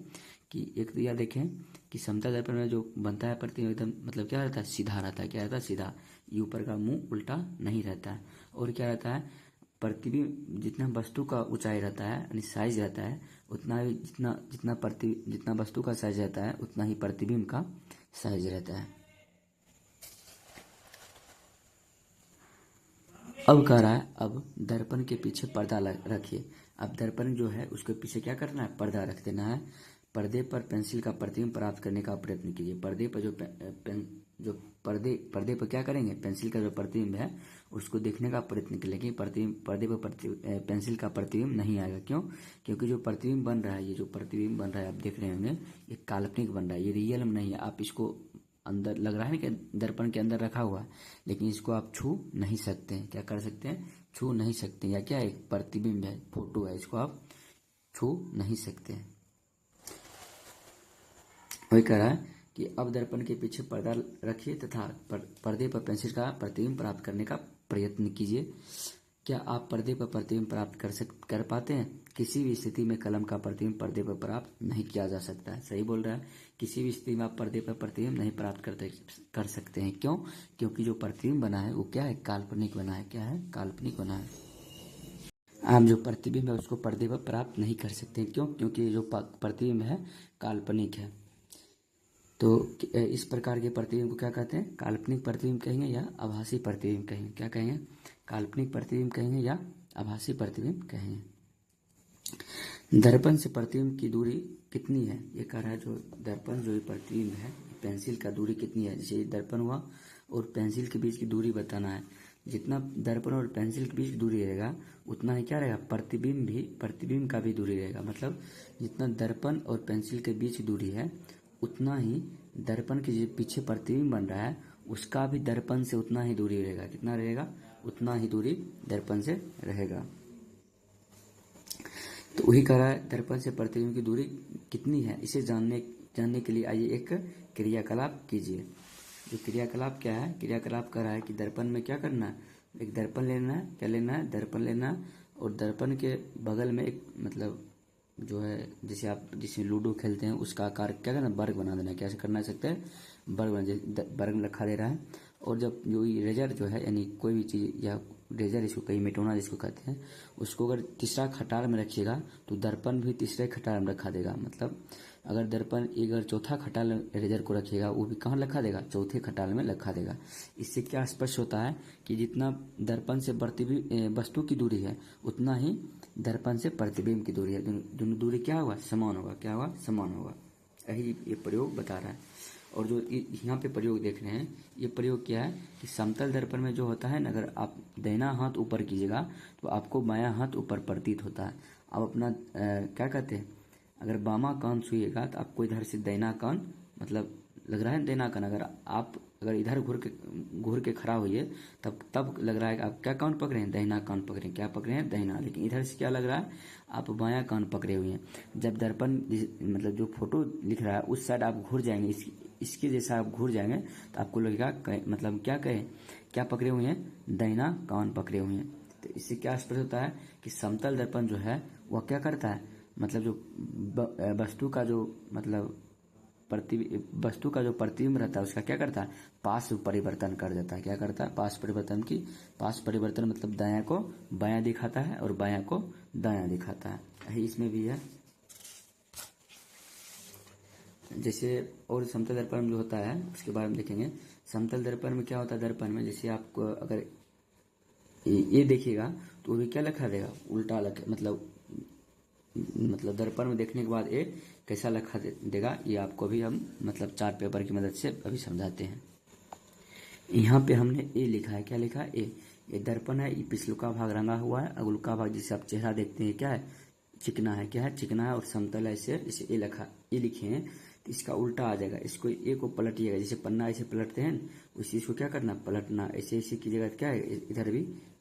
कि एक तो यह देखें कि समतल दर्पण में जो बनता है प्रतिबिंब एकदम मतलब क्या रहता है, सीधा रहता है। क्या रहता है, सीधा। ये ऊपर का मुंह उल्टा नहीं रहता है। और क्या रहता है, प्रतिबिंब जितना वस्तु का ऊंचाई रहता है यानी साइज रहता है उतना ही जितना वस्तु का साइज रहता है उतना ही प्रतिबिंब का साइज रहता है। अब कह रहा है, अब दर्पण के पीछे पर्दा रखिए। अब दर्पण जो है उसके पीछे क्या करना है, पर्दा रख देना है। पर्दे पर पेंसिल का प्रतिबिंब प्राप्त करने का प्रयत्न कीजिए। पर्दे पर जो पर्दे पर क्या करेंगे, पेंसिल का जो प्रतिबिंब है उसको देखने का प्रयत्न करें, लेकिन पर्दे पर पेंसिल का प्रतिबिंब नहीं आएगा। क्यों, क्योंकि जो प्रतिबिंब बन रहा है, ये जो प्रतिबिंब बन रहा है आप देख रहे होंगे, ये काल्पनिक बन रहा है, ये रियल में नहीं है। आप इसको अंदर लग रहा है ना कि दर्पण के अंदर रखा हुआ है, लेकिन इसको आप छू नहीं सकते हैं। क्या कर सकते हैं, छू नहीं सकते। या क्या, एक प्रतिबिंब है, फोटो है, इसको आप छू नहीं सकते हैं। वही कह रहा है कि अब दर्पण के पीछे पर्दा रखिए तथा पर्दे पर पेंसिल का प्रतिबिंब प्राप्त करने का प्रयत्न कीजिए। क्या आप पर्दे पर प्रतिबिंब प्राप्त कर पाते हैं? किसी भी स्थिति में कलम का प्रतिबिंब पर्दे पर प्राप्त नहीं किया जा सकता है। सही बोल रहा है, किसी भी स्थिति में आप पर्दे पर प्रतिबिंब नहीं प्राप्त कर सकते हैं। क्यों, क्योंकि जो प्रतिबिंब बना है वो क्या है, काल्पनिक बना है। क्या है, काल्पनिक बना है। आप जो प्रतिबिंब है उसको पर्दे पर प्राप्त नहीं कर सकते हैं। क्यों, क्योंकि जो प्रतिबिंब है काल्पनिक है। तो इस प्रकार के प्रतिबिंब को क्या कहते हैं, काल्पनिक प्रतिबिंब कहेंगे या आभासी प्रतिबिंब कहेंगे। क्या कहेंगे, काल्पनिक प्रतिबिंब कहेंगे या आभासी प्रतिबिंब कहेंगे। दर्पण से प्रतिबिंब की दूरी कितनी है, ये कह रहा है। जो दर्पण जो प्रतिबिंब है पेंसिल का दूरी कितनी है, जैसे दर्पण हुआ और पेंसिल के बीच की दूरी बताना है। जितना दर्पण और पेंसिल के बीच दूरी रहेगा उतना ही क्या रहेगा, प्रतिबिंब का भी दूरी रहेगा। मतलब जितना दर्पण और पेंसिल के बीच दूरी है उतना ही दर्पण के जो पीछे प्रतिबिंब बन रहा है उसका भी दर्पण से उतना ही दूरी रहेगा। कितना रहेगा, उतना ही दूरी दर्पण से रहेगा। तो वही कह रहा है, दर्पण से प्रतिबिंब की दूरी कितनी है, इसे जानने के लिए आइए एक क्रियाकलाप कीजिए। जो क्रियाकलाप क्या है, क्रियाकलाप कह रहा है कि दर्पण में क्या करना है, एक दर्पण लेना है। क्या लेना है, दर्पण लेना है। और दर्पण के बगल में एक मतलब जो है जैसे आप जिसमें लूडो खेलते हैं उसका आकार क्या करना, वर्ग बना देना। कैसे करना सकते हैं, वर्ग बना, वर्ग रखा दे रहा है। और जब जो इरेजर जो है यानी कोई भी चीज़ या रेजर इसको कहीं मिटोना जिसको कहते हैं, उसको अगर तीसरा खटाल में रखिएगा तो दर्पण भी तीसरे खटाल में रखा देगा। मतलब अगर दर्पण अगर चौथा खटाल रेजर को रखिएगा वो भी कहाँ रखा देगा, चौथे खटाल में रखा देगा। इससे क्या स्पष्ट होता है कि जितना दर्पण से वस्तु की दूरी है उतना ही दर्पण से प्रतिबिंब की दूरी है। दोनों दूरी क्या होगा, समान होगा। क्या होगा, समान होगा। यही ये प्रयोग बता रहा है। और जो यहाँ पे प्रयोग देख रहे हैं ये प्रयोग क्या है कि समतल दर्पण में जो होता है ना, अगर आप दाहिना हाथ ऊपर कीजिएगा तो आपको बायां हाथ ऊपर प्रतीत होता है। आप अपना क्या कहते हैं, अगर बामा कान छुइएगा तो आपको इधर से दाहिना कान मतलब लग रहा है दाहिना कान। अगर इधर घूर के खड़ा होइए तब लग रहा है कि आप क्या कान पकड़े हैं, दाहिना कान पकड़े हैं। क्या पकड़े हैं, दाहिना। लेकिन इधर से क्या लग रहा है, आप बायां कान पकड़े हुए हैं। जब दर्पण मतलब जो फोटो लिख रहा है उस साइड आप घूर जाएंगे, इसके जैसा आप घूर जाएंगे तो आपको लगेगा मतलब क्या पकड़े हुए हैं, दाहिना कान पकड़े हुए हैं। तो इससे क्या स्पष्ट होता है कि समतल दर्पण जो है वह क्या करता है, मतलब जो वस्तु का जो मतलब वस्तु का जो प्रतिबिंब रहता है उसका क्या करता है, पार्श्व परिवर्तन कर देता है। क्या करता है, पार्श्व परिवर्तन मतलब दायां को बायां दिखाता है और बायां को दायां दिखाता है। यही इसमें भी है। जैसे और समतल दर्पण में जो होता है उसके बारे में देखेंगे। समतल दर्पण में क्या होता है, दर्पण में जैसे आपको अगर ये देखिएगा तो वो भी क्या लिखा देगा, उल्टा मतलब दर्पण में देखने के बाद ये कैसा लिखा देगा, ये आपको भी हम मतलब चार्ट पेपर की मदद से अभी समझाते हैं। यहाँ पे हमने ए लिखा है। क्या लिखा है, ये दर्पण है। ये पिछलुका भाग रंगा हुआ है, अगलुका भाग जिसे आप चेहरा देखते हैं क्या है, चिकना है। क्या है, चिकना है। और समतल है, इसे ए लिखे हैं। तो इसका उल्टा आ जाएगा, इसको ए को पलटिएगा, जैसे पन्ना ऐसे पलटते हैं उस चीज को क्या करना, पलटना, ऐसे ऐसे कीजिएगा। तो क्या है, इधर भी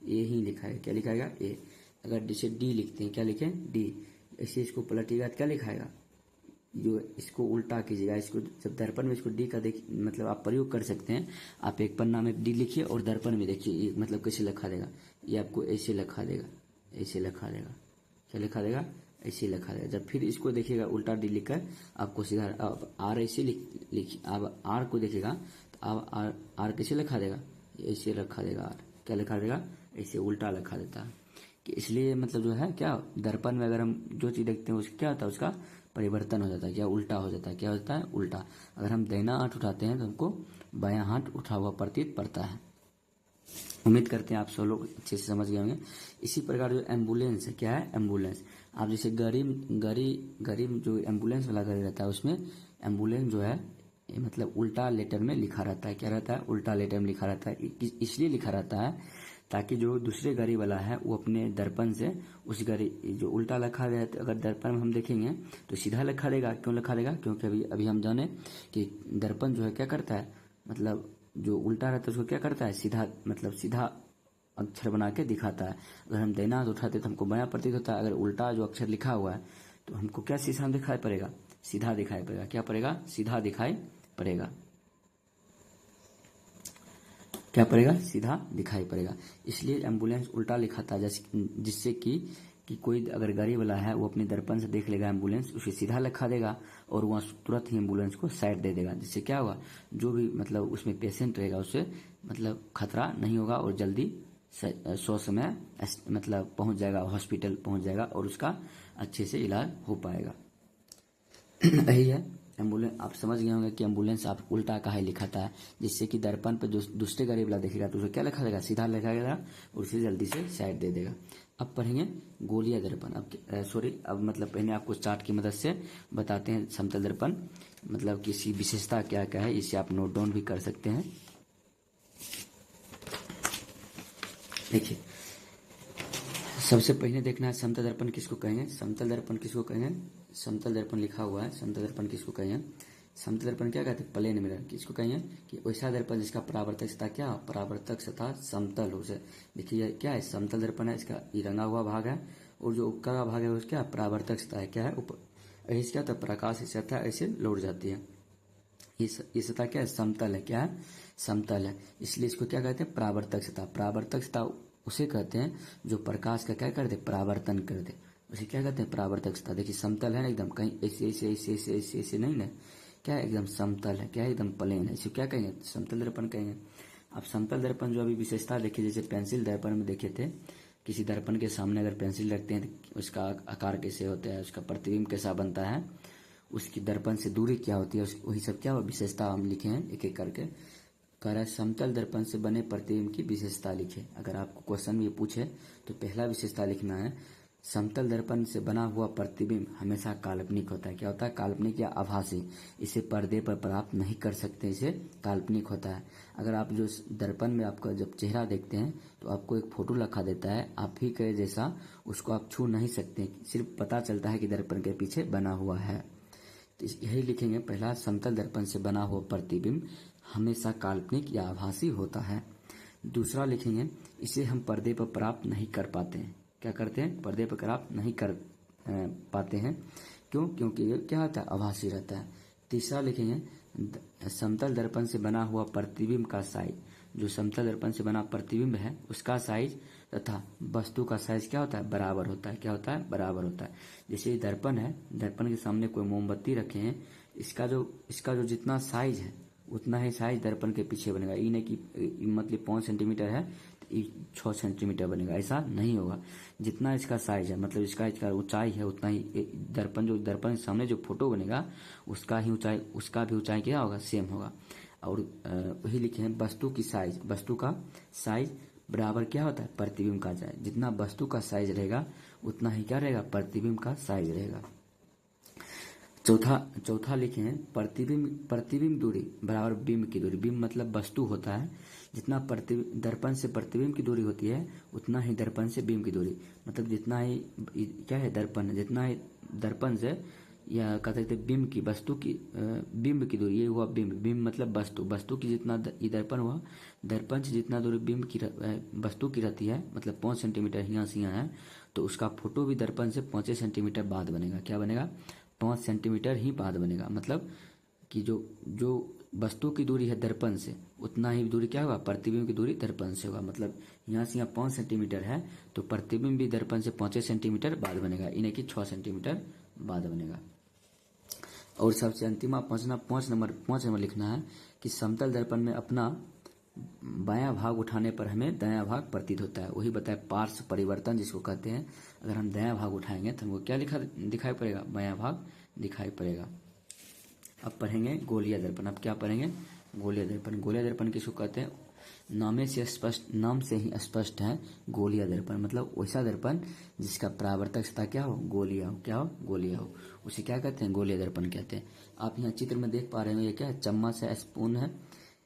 ए ही लिखा है, क्या लिखाएगा, ए। अगर जैसे डी लिखते हैं, क्या लिखें, डी, ऐसे इसको पलटिएगा तो क्या लिखाएगा, जो इसको उल्टा कीजिएगा, इसको जब दर्पण में इसको डी का देख मतलब आप प्रयोग कर सकते हैं। आप एक पन्ना में डी लिखिए और दर्पण में देखिए ये मतलब कैसे लिखा देगा, ये आपको ऐसे लिखा देगा, ऐसे लिखा देगा, क्या लिखा देगा, ऐसे लिखा देगा। जब फिर इसको देखिएगा उल्टा डी लिखकर आपको सीधा अब आर ऐसे लिख अब आर को देखिएगा तो अब आर कैसे लिखा देगा, ऐसे लिखा देगा, आर क्या लिखा देगा, ऐसे उल्टा लिखा देता है। कि इसलिए मतलब जो है क्या, दर्पण में अगर हम जो चीज देखते हैं उसका क्या होता है, उसका परिवर्तन हो जाता है, क्या उल्टा हो जाता है, क्या होता है, उल्टा। अगर हम दाहिना हाथ उठाते हैं तो हमको बायां हाथ उठा हुआ प्रतीत पड़ता है। उम्मीद करते हैं आप सब लोग अच्छे से समझ गए होंगे। इसी प्रकार जो एम्बुलेंस है, क्या है, एम्बुलेंस। आप जैसे गाड़ी जो एम्बुलेंस वाला गाड़ी रहता है उसमें एम्बुलेंस जो है मतलब उल्टा लेटर में लिखा रहता है, क्या रहता है, उल्टा लेटर में लिखा रहता है। इसलिए लिखा रहता है ताकि जो दूसरे गाड़ी वाला है वो अपने दर्पण से उस गाड़ी जो उल्टा लिखा है, अगर दर्पण में हम देखेंगे तो सीधा लिखा देगा। क्यों लिखा देगा, क्योंकि अभी हम जाने कि दर्पण जो है क्या करता है, मतलब जो उल्टा रहता है उसको क्या करता है, सीधा मतलब सीधा अक्षर बना के दिखाता है। अगर हम दाहिना हाथ उठाते तो हमको बायां प्रतीत होता है, अगर उल्टा जो अक्षर लिखा हुआ है तो हमको क्या सीधा दिखाई पड़ेगा, सीधा दिखाई पड़ेगा, क्या पड़ेगा, सीधा दिखाई पड़ेगा, क्या पड़ेगा, सीधा दिखाई पड़ेगा। इसलिए एम्बुलेंस उल्टा लिखा था, जिससे कि कोई अगर गाड़ी वाला है वो अपने दर्पण से देख लेगा एम्बुलेंस, उसे सीधा लिखा देगा और वहाँ तुरंत ही एम्बुलेंस को साइड दे देगा। जिससे क्या होगा, जो भी मतलब उसमें पेशेंट रहेगा उससे मतलब खतरा नहीं होगा और जल्दी सो समय मतलब पहुंच जाएगा, हॉस्पिटल पहुंच जाएगा और उसका अच्छे से इलाज हो पाएगा। यही है एम्बुलेंस। आप समझ गए होंगे कि एम्बुलेंस आप उल्टा काहे लिखाता है, जिससे कि दर्पण पर जो दूसरे गाड़ी वाला देखेगा तो उसे क्या लिखा देगा, सीधा लिखा देगा और उसे जल्दी से साइड दे देगा। अब पढ़ेंगे गोलीय दर्पण। अब मतलब पहले आपको चार्ट की मदद से बताते हैं समतल दर्पण मतलब किसी विशेषता क्या क्या है, इसे आप नोट डाउन भी कर सकते हैं। देखिए सबसे पहले देखना है समतल दर्पण किसको कहेंगे, समतल दर्पण किसको कहेंगे, समतल दर्पण लिखा हुआ है, समतल दर्पण किसको कहेंगे, समतल दर्पण क्या कहते हैं, प्लेन मिरर किसको कहेंगे, कि वैसा दर्पण जिसका परावर्तक सतह क्या, परावर्तक सतह समतल हो। से देखिए क्या है, समतल दर्पण है, इसका ये रंगा हुआ भाग है और जो ऊपर का भाग है वो क्या, परावर्तक सतह है, क्या है, ऊपर ऐसे क्या होता है, प्रकाश इस सतह ऐसे लौट जाती है। ये सतह क्या है, समतल है, क्या है, समतल है, इसलिए इसको क्या कहते हैं, परावर्तक सतह। परावर्तक सतह उसे कहते हैं जो प्रकाश का क्या करते, परावर्तन कर दे, उसे क्या कहते हैं, परावर्तक सतह। देखिए समतल है ना एकदम, कहीं ऐसे ऐसे ऐसे ऐसे ऐसे ऐसे नहीं ना, क्या है, एकदम समतल है, क्या है, एकदम प्लेन है, इसे क्या कहेंगे, समतल दर्पण कहेंगे। अब समतल दर्पण जो अभी विशेषता देखिए, जैसे पेंसिल दर्पण में देखे थे, किसी दर्पण के सामने अगर पेंसिल रखते हैं तो उसका आकार कैसे होता है, उसका प्रतिबिंब कैसा बनता है, उसकी दर्पण से दूरी क्या होती है, वही सब क्या विशेषता हम लिखे हैं एक एक करके। कह रहा है समतल दर्पण से बने प्रतिबिंब की विशेषता लिखे। अगर आपको क्वेश्चन में ये पूछे तो पहला विशेषता लिखना है, समतल दर्पण से बना हुआ प्रतिबिंब हमेशा काल्पनिक होता है। क्या होता है, काल्पनिक या आभासी, इसे पर्दे पर प्राप्त नहीं कर सकते, इसे काल्पनिक होता है। अगर आप जो दर्पण में आपका जब चेहरा देखते हैं तो आपको एक फोटो रखा देता है आप ही के जैसा, उसको आप छू नहीं सकते, सिर्फ पता चलता है कि दर्पण के पीछे बना हुआ है। तो यही लिखेंगे, पहला समतल दर्पण से बना हुआ प्रतिबिंब हमेशा काल्पनिक या आभासी होता है। दूसरा लिखेंगे, इसे हम पर्दे पर प्राप्त नहीं कर पाते हैं। क्या करते हैं, पर्दे पर प्राप्त नहीं कर पाते हैं, क्यों, क्योंकि ये क्या होता है, आभासी रहता है। तीसरा लिखेंगे, समतल दर्पण से बना हुआ प्रतिबिंब का साइज, जो समतल दर्पण से बना प्रतिबिंब है उसका साइज तथा वस्तु का साइज क्या होता है, बराबर होता है। क्या होता है, बराबर होता है। जैसे ये दर्पण है, दर्पण के सामने कोई मोमबत्ती रखे हैं, इसका जो जितना साइज है उतना ही साइज दर्पण के पीछे बनेगा। ये नहीं कि मतलब 5 सेंटीमीटर है तो 6 सेंटीमीटर बनेगा, ऐसा नहीं होगा। जितना इसका साइज है मतलब इसका ऊंचाई है उतना ही दर्पण के सामने जो फोटो बनेगा उसका भी ऊंचाई क्या होगा, सेम होगा। और वही लिखे हैं, वस्तु की साइज, वस्तु का साइज बराबर क्या होता है, प्रतिबिंब का साइज। जितना वस्तु का साइज रहेगा उतना ही क्या रहेगा, प्रतिबिंब का साइज रहेगा। चौथा लिखे हैं, प्रतिबिंब दूरी बराबर बिंब की दूरी। बिंब मतलब वस्तु होता है, जितना दर्पण से प्रतिबिंब की दूरी होती है उतना ही दर्पण से बिंब की दूरी, मतलब जितना ही क्या है दर्पण, जितना ही दर्पण से या कह सकते हैं बिंब की, वस्तु की बिंब की दूरी, ये हुआ बिंब, बिंब मतलब वस्तु, वस्तु की जितना ये दर्पण हुआ, दर्पण से जितना दूरी बिंब की वस्तु की रहती है, मतलब 5 सेंटीमीटर यहाँ से यहाँ है, तो उसका फोटो भी दर्पण से 5 सेंटीमीटर बाद बनेगा। क्या बनेगा? 5 सेंटीमीटर ही बाद बनेगा। मतलब कि जो जो वस्तु की दूरी है दर्पण से, उतना ही दूरी क्या होगा? प्रतिबिंब की दूरी दर्पण से होगा। मतलब यहाँ से यहाँ 5 सेंटीमीटर है, तो प्रतिबिंब भी दर्पण से 5 सेंटीमीटर बाद बनेगा, इन्हें कि 6 सेंटीमीटर बाद बनेगा। और सबसे अंतिम आप 5 नंबर लिखना है कि समतल दर्पण में अपना बायां भाग उठाने पर हमें दायां भाग प्रतीत होता है। वही बताए पार्श्व परिवर्तन जिसको कहते हैं। अगर हम दायां भाग उठाएंगे तो हमको क्या दिखाई पड़ेगा? बायां भाग दिखाई पड़ेगा। अब पढ़ेंगे गोलीय दर्पण। अब क्या पढ़ेंगे? गोलीय दर्पण। गोलीय दर्पण किसको कहते हैं? नाम से ही स्पष्ट है, गोलीय दर्पण मतलब वैसा दर्पण जिसका परावर्तक सतह क्या हो? गोलीय हो। क्या हो? गोलीय हो। उसे क्या कहते हैं? गोलीय दर्पण कहते हैं। आप यहाँ चित्र में देख पा रहे हो, ये क्या है? चम्मच है, स्पून है।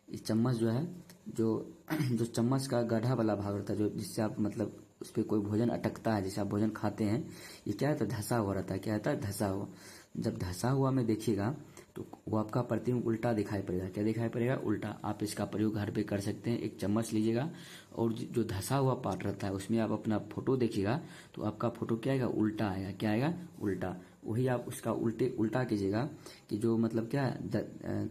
इस चम्मच जो है, जो चम्मच का गड्ढा वाला भाग होता है, जो जिससे आप मतलब उस पर कोई भोजन अटकता है, जिसे आप भोजन खाते हैं, ये क्या है? धंसा हुआ रहता है। क्या रहता है? धंसा हुआ। जब धंसा हुआ में देखिएगा तो वो आपका प्रतिबिंब उल्टा दिखाई पड़ेगा। क्या दिखाई पड़ेगा? उल्टा। आप इसका प्रयोग घर पे कर सकते हैं। एक चम्मच लीजिएगा और जो धंसा हुआ पार्ट रहता है उसमें आप अपना फोटो देखिएगा तो आपका फोटो क्या आएगा? उल्टा आएगा। क्या आएगा? उल्टा। वही आप उसका उल्टा कीजिएगा कि जो मतलब क्या है,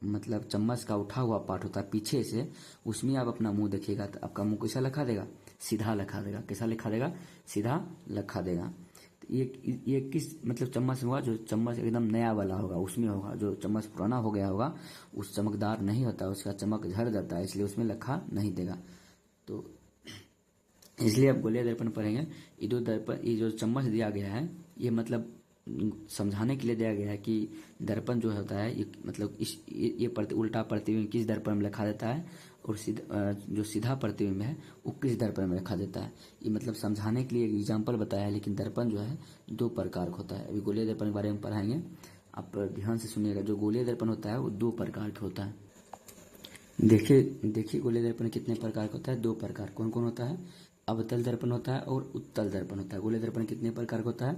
मतलब चम्मच का उठा हुआ पार्ट होता है पीछे से, उसमें आप अपना मुंह देखिएगा तो आपका मुंह कैसा लिखा देगा? सीधा लिखा देगा। कैसा लिखा देगा? सीधा लिखा देगा। तो ये किस मतलब चम्मच में होगा? जो चम्मच एकदम नया वाला होगा उसमें होगा। जो चम्मच पुराना हो गया होगा उस चमकदार नहीं होता, उसका चमक झड़ जाता है, इसलिए उसमें लिखा नहीं देगा। तो इसलिए आप गोलीय दर्पण पढ़ेंगे। ये जो चम्मच दिया गया है, ये मतलब समझाने के लिए दिया गया है कि दर्पण जो होता है, ये मतलब उल्टा प्रतिबिंब किस दर्पण में लिखा देता है, और जो सीधा प्रतिबिंब है वो किस दर्पण में लिखा देता है। ये मतलब समझाने के लिए एक एग्जाम्पल बताया है। लेकिन दर्पण जो है 2 प्रकार का होता है। अभी गोलीय दर्पण के बारे में पढ़ाएंगे, आप ध्यान से सुनिएगा। जो गोलीय दर्पण होता है वो 2 प्रकार का होता है। देखिए गोलीय दर्पण कितने प्रकार का होता है? 2 प्रकार। कौन कौन होता है? अवतल दर्पण होता है और उत्तल दर्पण होता है। गोलीय दर्पण कितने प्रकार का होता है?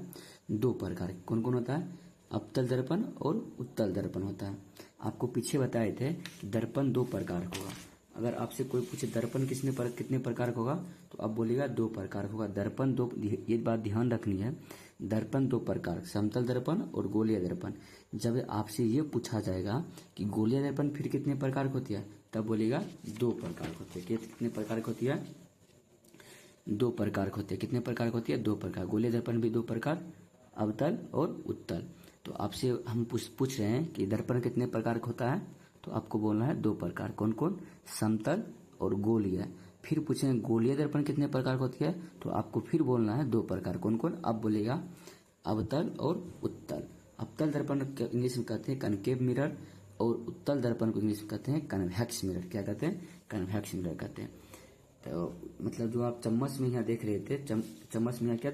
2 प्रकार। कौन कौन होता है? अवतल दर्पण और उत्तल दर्पण होता है। आपको पीछे बताए थे कि दर्पण 2 प्रकार का होगा। अगर आपसे कोई पूछे दर्पण कितने प्रकार का होगा, तो आप बोलिएगा 2 प्रकार का होगा। दर्पण 2, ये बात ध्यान रखनी है, दर्पण 2 प्रकार, समतल दर्पण और गोलीय दर्पण। जब आपसे ये पूछा जाएगा कि गोलीय दर्पण फिर कितने प्रकार की होती है, तब बोलिएगा 2 प्रकार की होती है। कितने प्रकार की होती है? 2 प्रकार की होती है। कितने प्रकार की होती है? 2 प्रकार। गोलीय दर्पण भी 2 प्रकार, अवतल और उत्तल। तो आपसे हम पूछ रहे हैं कि दर्पण कितने प्रकार का होता है, तो आपको बोलना है 2 प्रकार। कौन कौन? समतल और गोलीय। फिर पूछेंगे गोलीय दर्पण कितने प्रकार की होती है, तो आपको फिर बोलना है 2 प्रकार। कौन कौन? अब बोलेगा अवतल और उत्तल। अवतल दर्पण इंग्लिश में कहते हैं कनकेव मिरर, और उत्तल दर्पण को इंग्लिश में कहते हैं कन्वेक्स मिरर। क्या कहते हैं? कन्वेक्स मिरर कहते हैं। तो मतलब जो आप चम्मच में यहाँ देख रहे थे, चम्मच में यहाँ क्या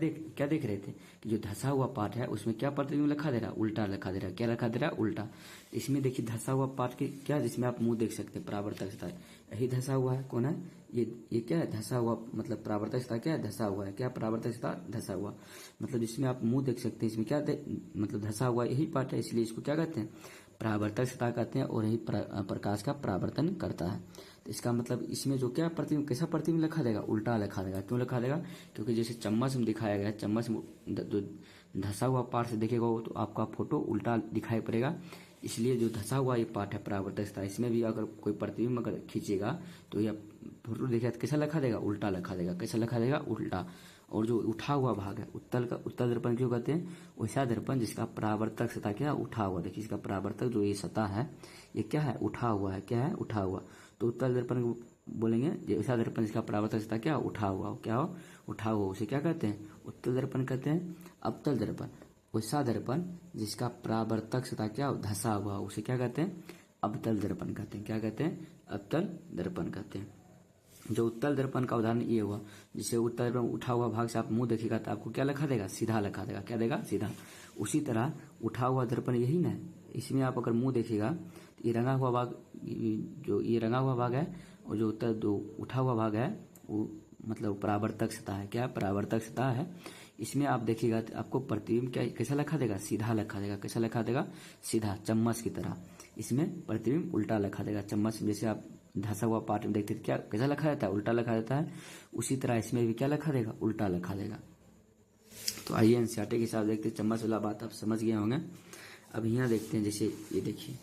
देख रहे थे कि जो धंसा हुआ पार्ट है उसमें क्या प्रतिबिंब लिखा दे रहा है? उल्टा लिखा दे रहा है। क्या लिखा दे रहा है? उल्टा। इसमें देखिए धंसा हुआ पार्ट के क्या, जिसमें आप मुंह देख सकते हैं, परावर्तक सतह यही धंसा हुआ है। कौन है ये क्या है? धंसा हुआ मतलब परावर्तक सतह क्या है? धंसा हुआ है। क्या परावर्तक सतह? धंसा हुआ। मतलब जिसमें आप मुंह देख सकते हैं, इसमें क्या मतलब धंसा हुआ यही पार्ट है, इसलिए इसको क्या कहते हैं? परावर्तक सतह कहते हैं, और यही प्रकाश का परावर्तन करता है। तो इसका मतलब इसमें जो क्या प्रतिबिंब, कैसा प्रतिबिंब लिखा देगा? उल्टा लिखा देगा। क्यों लिखा देगा? क्योंकि जैसे चम्मच में दिखाया गया है, चम्मच में जो धंसा हुआ पार्ट से देखेगा तो आपका फोटो उल्टा दिखाई पड़ेगा। इसलिए जो धंसा हुआ ये पार्ट है परावर्तक सतह, इसमें भी अगर कोई प्रतिबिंब अगर खींचेगा तो यह फोटो देखेगा तो कैसा लिखा देगा? उल्टा लिखा देगा। कैसा लिखा देगा? उल्टा। और जो उठा हुआ भाग है उत्तल दर्पण क्यों कहते हैं? वैसा दर्पण जिसका परावर्तक सतह क्या? उठा हुआ। देखिए इसका परावर्तक जो ये सतह है ये क्या है? उठा हुआ है। क्या है? उठा हुआ। तो उत्तल दर्पण को बोलेंगे ऐसा दर्पण जिसका परावर्तक सतह क्या? उठा हुआ हो। क्या हो? उठा हुआ। उसे क्या कहते हैं? उत्तल दर्पण कहते हैं। अवतल दर्पण वैसा दर्पण जिसका परावर्तक सतह क्या? धंसा हुआ, उसे क्या कहते हैं? अवतल दर्पण कहते हैं। क्या कहते हैं? अवतल दर्पण कहते हैं। जो उत्तल दर्पण का उदाहरण ये हुआ, जिसे उत्तल दर्पण उठा हुआ भाग से आप मुंह देखिएगा तो आपको क्या लिखा देगा? सीधा लिखा देगा। क्या देगा? सीधा। उसी तरह उठा हुआ दर्पण यही ना, इसमें आप अगर मुंह देखिएगा तो ये रंगा हुआ भाग, जो ये रंगा हुआ भाग है, और जो उठा हुआ भाग है वो मतलब परावर्तक सतह है। क्या परावर्तक सतह है। इसमें आप देखिएगा तो आपको प्रतिबिंब क्या कैसा लिखा देगा, सीधा लिखा देगा। कैसा लिखा देगा, सीधा, चम्मच की तरह। इसमें प्रतिबिंब उल्टा लिखा देगा, चम्मच जैसे आप धंसा हुआ पार्ट में देखते थे क्या कैसा लिखा जाता है, उल्टा लिखा जाता है। उसी तरह इसमें भी क्या लिखा देगा, उल्टा लिखा देगा। तो आइए एनसीईआरटी के हिसाब देखते हैं, चम्मच वाला बात आप समझ गए होंगे। अब यहाँ देखते हैं, जैसे ये देखिए,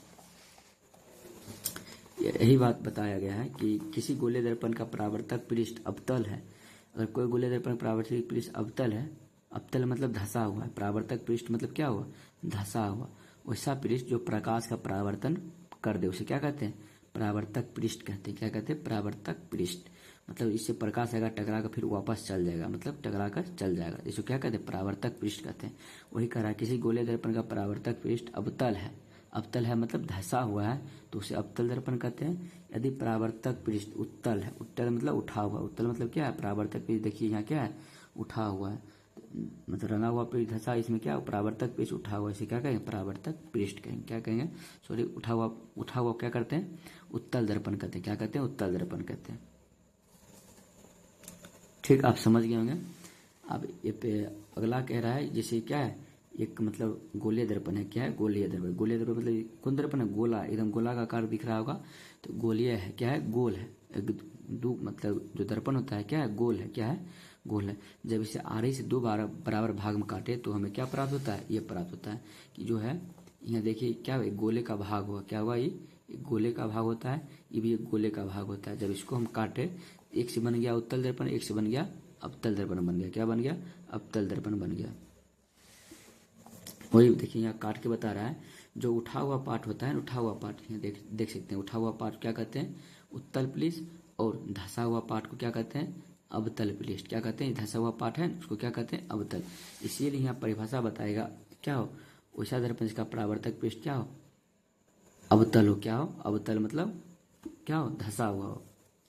यही बात बताया गया है कि किसी गोले दर्पण का परावर्तक पृष्ठ अवतल है। अगर कोई गोले दर्पण परावर्तक पृष्ठ अवतल है, अवतल मतलब धंसा हुआ है, परावर्तक पृष्ठ मतलब क्या हुआ, धंसा हुआ, वैसा पृष्ठ जो प्रकाश का परावर्तन कर दे उसे क्या कहते हैं, परावर्तक पृष्ठ कहते हैं। क्या कहते हैं, परावर्तक पृष्ठ। मतलब इससे प्रकाश आएगा, टकरा कर फिर वापस चल जाएगा, मतलब टकरा कर चल जाएगा, इसको क्या कहते हैं, परावर्तक पृष्ठ कहते हैं। वही कह रहा है किसी गोले दर्पण का परावर्तक पृष्ठ अवतल है। अवतल है मतलब धंसा हुआ है, तो उसे अवतल दर्पण कहते हैं। यदि परावर्तक पृष्ठ उत्तल है, उत्तल मतलब उठा हुआ, उत्तल मतलब क्या है, परावर्तक पृष्ठ देखिए यहाँ क्या है, उठा हुआ है, मतलब रंगा हुआ पृष्ठ धंसा, इसमें क्या परावर्तक पृष्ठ उठा हुआ, इसे क्या कहेंगे, परावर्तक पृष्ठ कहेंगे। क्या कहेंगे, सॉरी, उठा हुआ क्या करते हैं, उत्तल दर्पण कहते हैं। क्या कहते हैं, उत्तल दर्पण कहते हैं। ठीक, आप समझ गए होंगे। अब ये पे अगला कह रहा है, जैसे क्या है, एक मतलब गोलीय दर्पण है। क्या है, गोलीय दर्पण। गोलीय दर्पण मतलब कौन दर्पण है, गोला, एकदम गोला का आकार दिख रहा होगा, तो गोलीय है। क्या है, गोल है। दो मतलब जो दर्पण होता है क्या है, गोल है। क्या है, गोल है। जब इसे आड़े से दो बराबर भाग में काटे तो हमें क्या प्राप्त होता है, ये प्राप्त होता है कि जो है, यहाँ देखिए क्या है, गोले का भाग हुआ। क्या हुआ, ये एक गोले का भाग होता है, ये भी एक गोले का भाग होता है। जब इसको हम काटे, एक से बन गया उत्तल दर्पण, एक से बन गया अवतल दर्पण बन गया। क्या बन गया, अवतल दर्पण बन गया। वही देखिए यहाँ काट के बता रहा है, जो उठा हुआ पार्ट होता है, उठा हुआ पार्ट यहाँ देख सकते हैं। उठा हुआ पार्ट क्या कहते हैं, उत्तल प्लेट, और धंसा हुआ पार्ट को क्या कहते हैं, अवतल प्लेट। क्या कहते हैं, धंसा हुआ पार्ट है उसको क्या कहते हैं, अवतल। इसीलिए यहाँ परिभाषा बताएगा क्या हो, वैसा दर्पण का परावर्तक पृष्ठ क्या हो, अवतल हो। क्या हो, अवतल मतलब क्या हो, धंसा हुआ हो।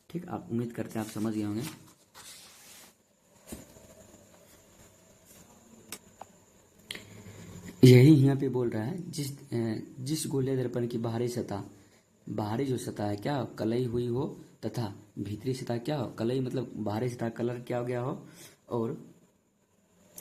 ठीक, आप उम्मीद करते हैं आप समझ गए होंगे। यही यहाँ पे बोल रहा है, जिस गोलीय दर्पण की बाहरी सतह, बाहरी जो सतह है क्या हो, कलई हुई हो, तथा भीतरी सतह क्या हो, कलई मतलब बाहरी सतह कलर क्या हो गया हो, और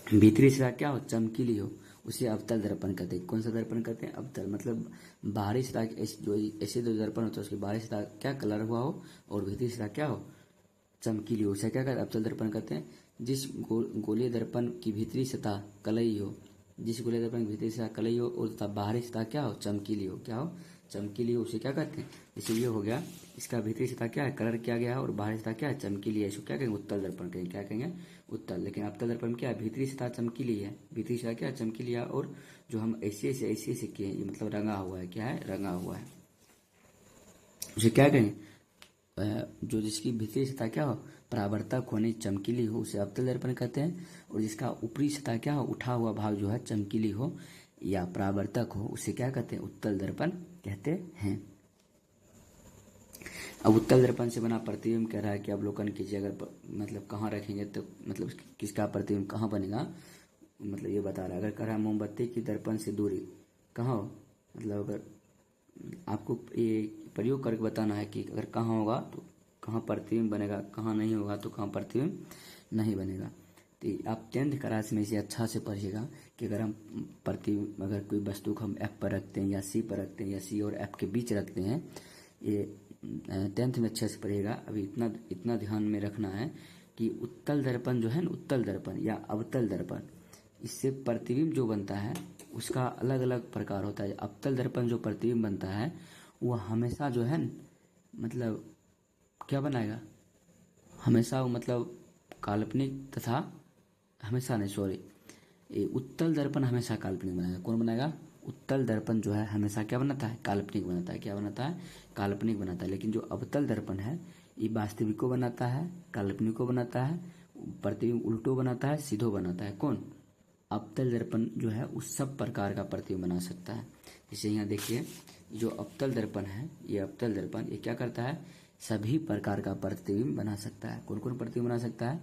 भीतरी सतह क्या हो, चमकीली हो, उसे अवतल दर्पण कहते हैं। कौन सा दर्पण कहते हैं, अवतल। मतलब बाहरी सतह जो ऐसे जो दर्पण होता है उसकी बाहरी सतह क्या कलर हुआ हो, और भीतरी सतह क्या हो, चमकीली हो, उसे क्या कहते हैं, अवतल दर्पण कहते हैं। जिस गोलीय दर्पण की भीतरी सतह कलई हो, जिस गोलीय दर्पण की भीतरी सतह कलई हो और तथा बाहरी सतह क्या हो, चमकीली हो। क्या हो, चमकीली हो, उसे क्या कहते हैं, जैसे ये हो गया, इसका भीतरी सतह क्या है, कलर किया गया है, और बाहरी सतह क्या है, चमकीली है, इसको क्या कहेंगे, उत्तल दर्पण कहेंगे। क्या कहेंगे, उत्तल। लेकिन अवतल दर्पण में क्या है, भीतरी सतह चमकीली है, भीतरी सतह क्या है, चमकीली है, और जो हम ऐसे किए हैं, ये मतलब रंगा हुआ है। क्या है, रंगा हुआ है, उसे क्या कहेंगे, जो जिसकी भीतरी सतह क्या हो, परावर्तक होने चमकीली हो, उसे अवतल दर्पण कहते हैं। और जिसका ऊपरी सतह क्या हो, उठा हुआ भाग जो है चमकीली हो या परावर्तक हो, उसे क्या कहते हैं, उत्तल दर्पण कहते हैं। अब उत्तल दर्पण से बना प्रतिबिंब कह रहा है कि अवलोकन कीजिए। अगर मतलब कहाँ रखेंगे तो मतलब किसका प्रतिबिंब कहाँ बनेगा, मतलब ये बता रहा है। अगर कह रहा है मोमबत्ती की दर्पण से दूरी कहाँ हो, मतलब अगर आपको ये प्रयोग करके बताना है कि अगर कहाँ होगा तो कहाँ प्रतिबिंब बनेगा, कहाँ नहीं होगा तो कहाँ प्रतिबिंब नहीं बनेगा। तो आप 10th क्लास में इसे अच्छा से पढ़िएगा कि अगर हम अगर कोई वस्तु को हम F पर रखते हैं या C पर रखते हैं या C और F के बीच रखते हैं, ये 10th में अच्छे से पढ़िएगा। अभी इतना ध्यान में रखना है कि उत्तल दर्पण जो है ना, उत्तल दर्पण या अवतल दर्पण, इससे प्रतिबिंब जो बनता है उसका अलग अलग प्रकार होता है। अवतल दर्पण जो प्रतिबिंब बनता है वो हमेशा जो है मतलब क्या बनाएगा, हमेशा वो मतलब काल्पनिक तथा हमेशा नहीं, सॉरी, ये उत्तल दर्पण हमेशा काल्पनिक बनाएगा। कौन बनाएगा, उत्तल दर्पण जो है हमेशा क्या बनाता है, काल्पनिक बनाता है। क्या बनाता है, काल्पनिक बनाता है। लेकिन जो अवतल दर्पण है ये वास्तविक को बनाता है, काल्पनिक को बनाता है, प्रतिबिंब उल्टो बनाता है, सीधो बनाता है। कौन, अवतल दर्पण जो है उस सब प्रकार का प्रतिबिंब बना सकता है। जैसे यहाँ देखिए, जो अवतल दर्पण है, ये अवतल दर्पण ये क्या करता है, सभी प्रकार का प्रतिबिंब बना सकता है। कौन कौन प्रतिबिंब बना सकता है,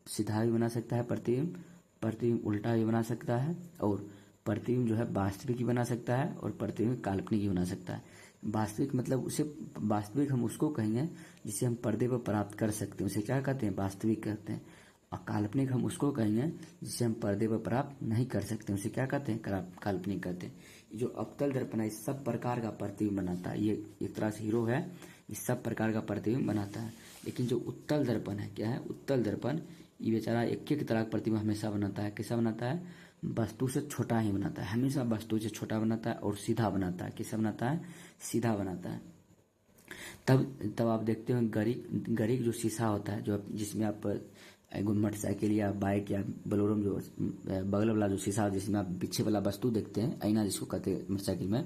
सीधा भी बना सकता है प्रतिबिंब, प्रतिबिंब उल्टा भी बना सकता है, और प्रतिबिंब जो है वास्तविक भी बना सकता है, और प्रतिबिंब काल्पनिक भी बना सकता है। वास्तविक मतलब उसे वास्तविक हम उसको कहेंगे जिसे हम पर्दे पर प्राप्त कर सकते हैं, उसे क्या कहते हैं, वास्तविक कहते हैं। और काल्पनिक हम उसको कहेंगे जिसे हम पर्दे पर प्राप्त नहीं कर सकते, उसे क्या कहते हैं, काल्पनिक कहते हैं। जो अवतल दर्पण है इस सब प्रकार का प्रतिबिंब बनाता है, ये एक तरह से हीरो है, इस सब प्रकार का प्रतिबिंब बनाता है। लेकिन जो उत्तल दर्पण है, क्या है उत्तल दर्पण, ये बेचारा एक एक तरह का प्रतिबिंब हमेशा बनाता है। कैसा बनाता है, वस्तु से छोटा ही बनाता है, हमेशा वस्तु से छोटा बनाता है और सीधा बनाता है। कैसा बनाता है, सीधा बनाता है। तब आप देखते हो गरीब जो शीशा होता है, जो जिसमें आप मोटरसाइकिल या बाइक या बोलेरो में जो बगल वाला जो शीशा जिसमें आप पीछे वाला वस्तु देखते हैं, आईना जिसको कहते हैं मोटरसाइकिल में,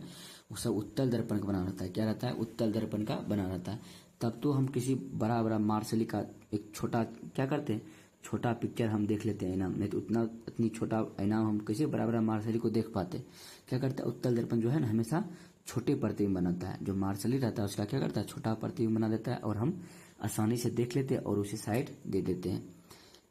वो सब उत्तल दर्पण का बना रहता है। क्या रहता है, उत्तल दर्पण का बना रहता है। तब तो हम किसी बड़ा बड़ा मार्शली का एक छोटा क्या करते हैं, छोटा पिक्चर हम देख लेते हैं आईना, नहीं तो इतनी छोटा आईना हम किसी बड़ा बड़ा मार्शली को देख पाते। क्या करता है, उत्तल दर्पण जो है ना हमेशा छोटे प्रतिबिंब बनाता है। जो मार्शली रहता है उसका क्या करता है, छोटा प्रतिबिंब बना देता है और हम आसानी से देख लेते हैं और उसे साइड दे देते हैं।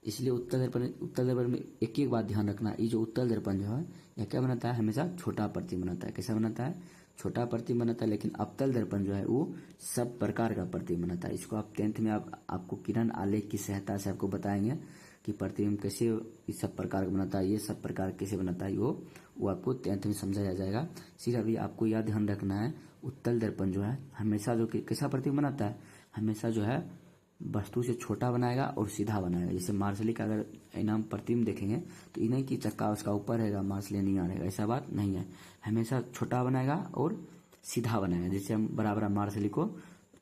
इसलिए उत्तल दर्पण में एक एक बात ध्यान रखना, ये जो उत्तल दर्पण जो है यह क्या बनाता है, हमेशा छोटा प्रतिबिंब बनाता है। कैसा बनाता है, छोटा प्रतिबिंब बनाता है। लेकिन अवतल दर्पण जो है वो सब प्रकार का प्रतिबिंब बनाता है। इसको आप 10th में आपको किरण आलेख की सहायता से आपको बताएंगे कि प्रतिबिंब कैसे इस सब प्रकार का बनाता है, ये सब प्रकार कैसे बनाता है, वो आपको 10th में समझाया जाएगा। सिर्फ अभी आपको यह ध्यान रखना है, उत्तल दर्पण जो है हमेशा जो कैसा प्रतिबिंब बनाता है, हमेशा जो है वस्तु से छोटा बनाएगा और सीधा बनाएगा। जैसे मार्शली का अगर इनाम प्रतिबिंब देखेंगे तो ये नहीं कि चक्का उसका ऊपर रहेगा मार्शली नहीं आ रहेगा, ऐसा बात नहीं है। हमेशा छोटा बनाएगा और सीधा बनाएगा। जैसे हम बराबर मार्शली को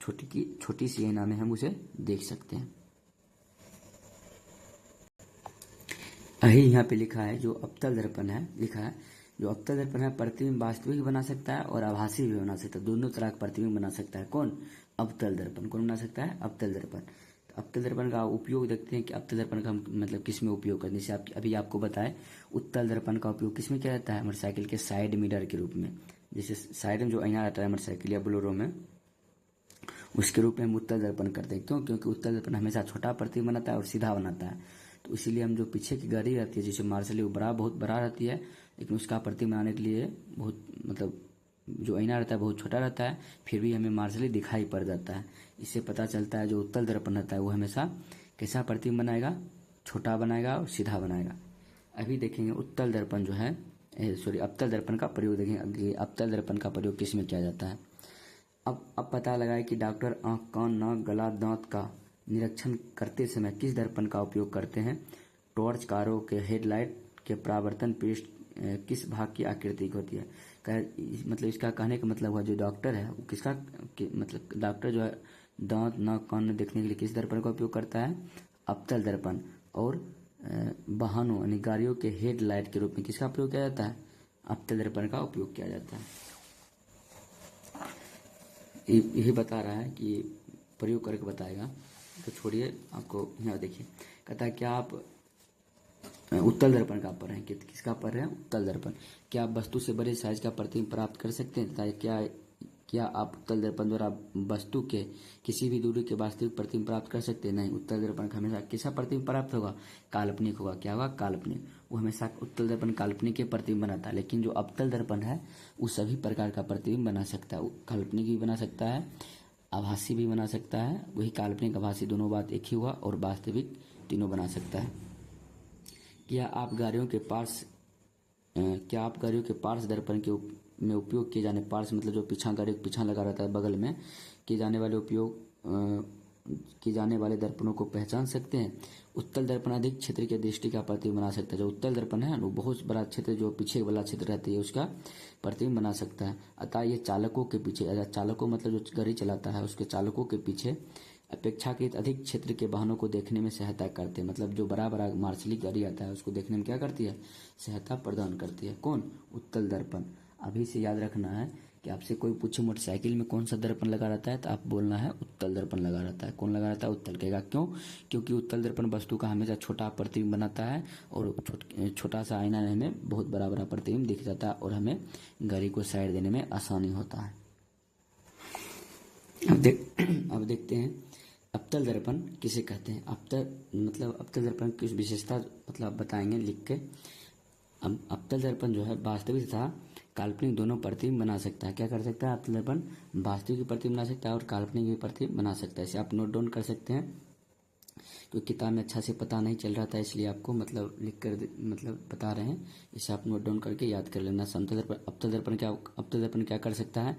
छोटी सी आईना में हम उसे देख सकते हैं। यही यहाँ पे लिखा है, जो अवतल दर्पण है, लिखा है जो अवतल दर्पण है प्रतिबिंब वास्तविक बना सकता है और आभासी भी बना सकता है। दोनों तरह का प्रतिबिंब बना सकता है। कौन, अवतल दर्पण। कौन बना सकता है, अवतल दर्पण। तो अवतल दर्पण का उपयोग देखते हैं कि अवतल दर्पण का हम मतलब किस में उपयोग करते हैं। जैसे अभी आपको बताए उत्तल दर्पण का उपयोग किस में किया जाता है, मोटरसाइकिल के साइड मिरर के रूप में। जैसे साइड में जो आईना रहता है मोटरसाइकिल या बोलेरो में, उसके रूप में हम उत्तल दर्पण करते हैं। क्यों, क्योंकि उत्तल दर्पण हमेशा छोटा प्रतिबिंब बनाता है और सीधा बनाता है। तो इसीलिए हम जो पीछे की गाड़ी रहती है, जैसे मार्शली वो बहुत बड़ा रहती है, लेकिन उसका प्रतिबिंब बनाने के लिए बहुत मतलब जो आईना रहता है बहुत छोटा रहता है, फिर भी हमें मार्शली दिखाई पड़ जाता है। इससे पता चलता है जो उत्तल दर्पण रहता है वो हमेशा कैसा प्रतिबिंब बनाएगा, छोटा बनाएगा और सीधा बनाएगा। अभी देखेंगे उत्तल दर्पण जो है अवतल दर्पण का प्रयोग देखेंगे। अवतल दर्पण का प्रयोग किस में किया जाता है। अब पता लगाए कि डॉक्टर आँख, कान, नाक, गला, दांत का निरीक्षण करते समय किस दर्पण का उपयोग करते हैं। टॉर्च, कारों के हेडलाइट के परावर्तन पृष्ठ किस भाग की आकृति की होती है। मतलब इसका कहने का मतलब हुआ जो डॉक्टर है वो किसका मतलब डॉक्टर जो है दांत, नाक, कान में देखने के लिए किस दर्पण का उपयोग करता है, अवतल दर्पण। और वाहनों यानी गाड़ियों के हेडलाइट के रूप में किसका प्रयोग किया जाता है, अवतल दर्पण का उपयोग किया जाता है। यही बता रहा है कि प्रयोग करके बताएगा। तो छोड़िए, आपको यहाँ देखिए कहता है क्या आप उत्तल दर्पण का पढ़ रहे हैं, किसका पढ़ रहे हैं, उत्तल दर्पण। क्या आप वस्तु से बड़े साइज का प्रतिबिंब प्राप्त कर सकते हैं तथा क्या आप उत्तल दर्पण द्वारा वस्तु के किसी भी दूरी के वास्तविक प्रतिबिंब प्राप्त कर सकते हैं। नहीं, उत्तल दर्पण का हमेशा कैसा प्रतिबिंब प्राप्त होगा, काल्पनिक होगा। क्या होगा, काल्पनिक। वो हमेशा उत्तल दर्पण काल्पनिक के प्रतिबिंब बनाता है। लेकिन जो अवतल दर्पण है वो सभी प्रकार का प्रतिबिंब बना सकता है। काल्पनिक भी बना सकता है, आभासी भी बना सकता है। वही काल्पनिक आभासी दोनों बात एक ही हुआ, और वास्तविक तीनों बना सकता है। क्या आप गाड़ियों के पार्श्व दर्पण में उपयोग किए जाने, पार्श्व मतलब जो गाड़ी के पीछा लगा रहता है बगल में, किए जाने वाले दर्पणों को पहचान सकते हैं। उत्तल दर्पण अधिक क्षेत्र के दृष्टि का प्रतिबिंब बना सकता है। जो उत्तल दर्पण है वो बहुत बड़ा क्षेत्र, जो पीछे वाला क्षेत्र रहती है उसका प्रतिबिंब बना सकता है। अतः ये चालकों के पीछे, चालकों मतलब जो गाड़ी चलाता है उसके चालकों के पीछे अपेक्षाकृत अधिक क्षेत्र के वाहनों को देखने में सहायता करते हैं। मतलब जो बड़ा बड़ा मार्शली गाड़ी आता है उसको देखने में क्या करती है, सहायता प्रदान करती है। कौन, उत्तल दर्पण। अभी से याद रखना है कि आपसे कोई पूछे मोटरसाइकिल में कौन सा दर्पण लगा रहता है तो आप बोलना है उत्तल दर्पण लगा रहता है। कौन लगा रहता है, उत्तल कहेगा। क्यों, क्योंकि उत्तल दर्पण वस्तु का हमेशा छोटा प्रतिबिंब बनाता है और छोटा सा आईना में बहुत बड़ा बड़ा प्रतिबिंब दिख जाता है और हमें गाड़ी को साइड देने में आसानी होता है। अब देखते हैं अवतल दर्पण किसे कहते हैं। अवतल दर्पण की विशेषता मतलब बताएंगे लिख के। अब अवतल दर्पण जो है वास्तविक तथा काल्पनिक दोनों प्रतिबिंब बना सकता है। क्या कर सकता है अवतल दर्पण? वास्तविक भी प्रतिबिंब बना सकता है और काल्पनिक भी प्रतिबिंब बना सकता है। इसे आप नोट डाउन कर सकते हैं, क्योंकि किताब में अच्छा से पता नहीं चल रहा था, इसलिए आपको मतलब लिख कर मतलब बता रहे हैं। इसे आप नोट डाउन करके याद कर लेना। समतल दर्पण, अवतल दर्पण क्या कर सकता है?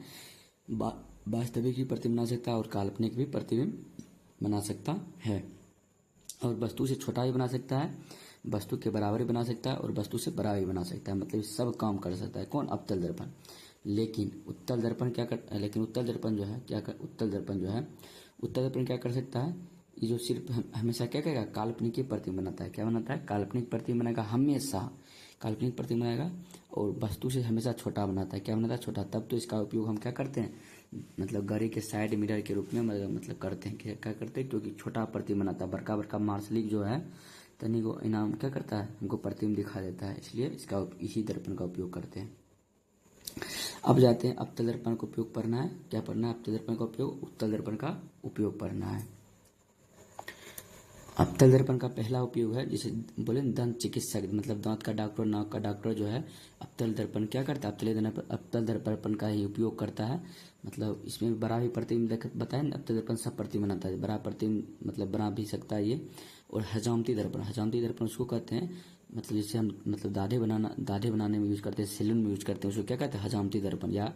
वास्तविक भी प्रतिबिंब बना सकता है और काल्पनिक भी प्रतिबिंब बना सकता है, और वस्तु से छोटा भी बना सकता है, वस्तु के बराबर भी बना सकता है और वस्तु से बड़ा भी बना सकता है। मतलब सब काम कर सकता है कौन? अवतल दर्पण। लेकिन उत्तल दर्पण उत्तल दर्पण जो है उत्तल दर्पण क्या कर सकता है? ये जो सिर्फ हमेशा क्या करेगा? काल्पनिक प्रतिबिंब बनाता है। क्या बनाता है? काल्पनिक प्रतिबिंब बनाएगा, हमेशा काल्पनिक प्रतिबिंब बनाएगा, और वस्तु से हमेशा छोटा बनाता है। क्या बनाता है? छोटा। तब तो इसका उपयोग हम क्या करते हैं? मतलब गाड़ी के साइड मिरर के रूप में मतलब करते हैं। क्या करते हैं? क्योंकि छोटा प्रतिबिंब बनाता है। बड़का बड़का मार्शलिक जो है तनी को इनाम क्या करता है? हमको प्रतिबिंब दिखा देता है, इसलिए इसका इसी दर्पण का उपयोग करते हैं। अब जाते हैं अवतल दर्पण का उपयोग पढ़ना है। क्या पढ़ना है? अवतल दर्पण का उपयोग, उत्तल दर्पण का उपयोग पढ़ना है। अवतल दर्पण का पहला उपयोग है, जैसे बोले दंत चिकित्सक, मतलब दांत का डॉक्टर, नाक का डॉक्टर जो है अवतल दर्पण क्या करता है? अवतल दर्पण का ही उपयोग करता है। मतलब इसमें बड़ा भी प्रतिबिंब बताए ना, अवतल दर्पण सब प्रतिबिंब बनाता है, बड़ा प्रतिबिंब मतलब बना भी सकता है ये। और हजामती दर्पण उसको कहते हैं, मतलब जैसे हम मतलब दाढ़ी बनाने में यूज करते हैं, सैलून में यूज करते हैं, उसको क्या कहते हैं? हजामती दर्पण, या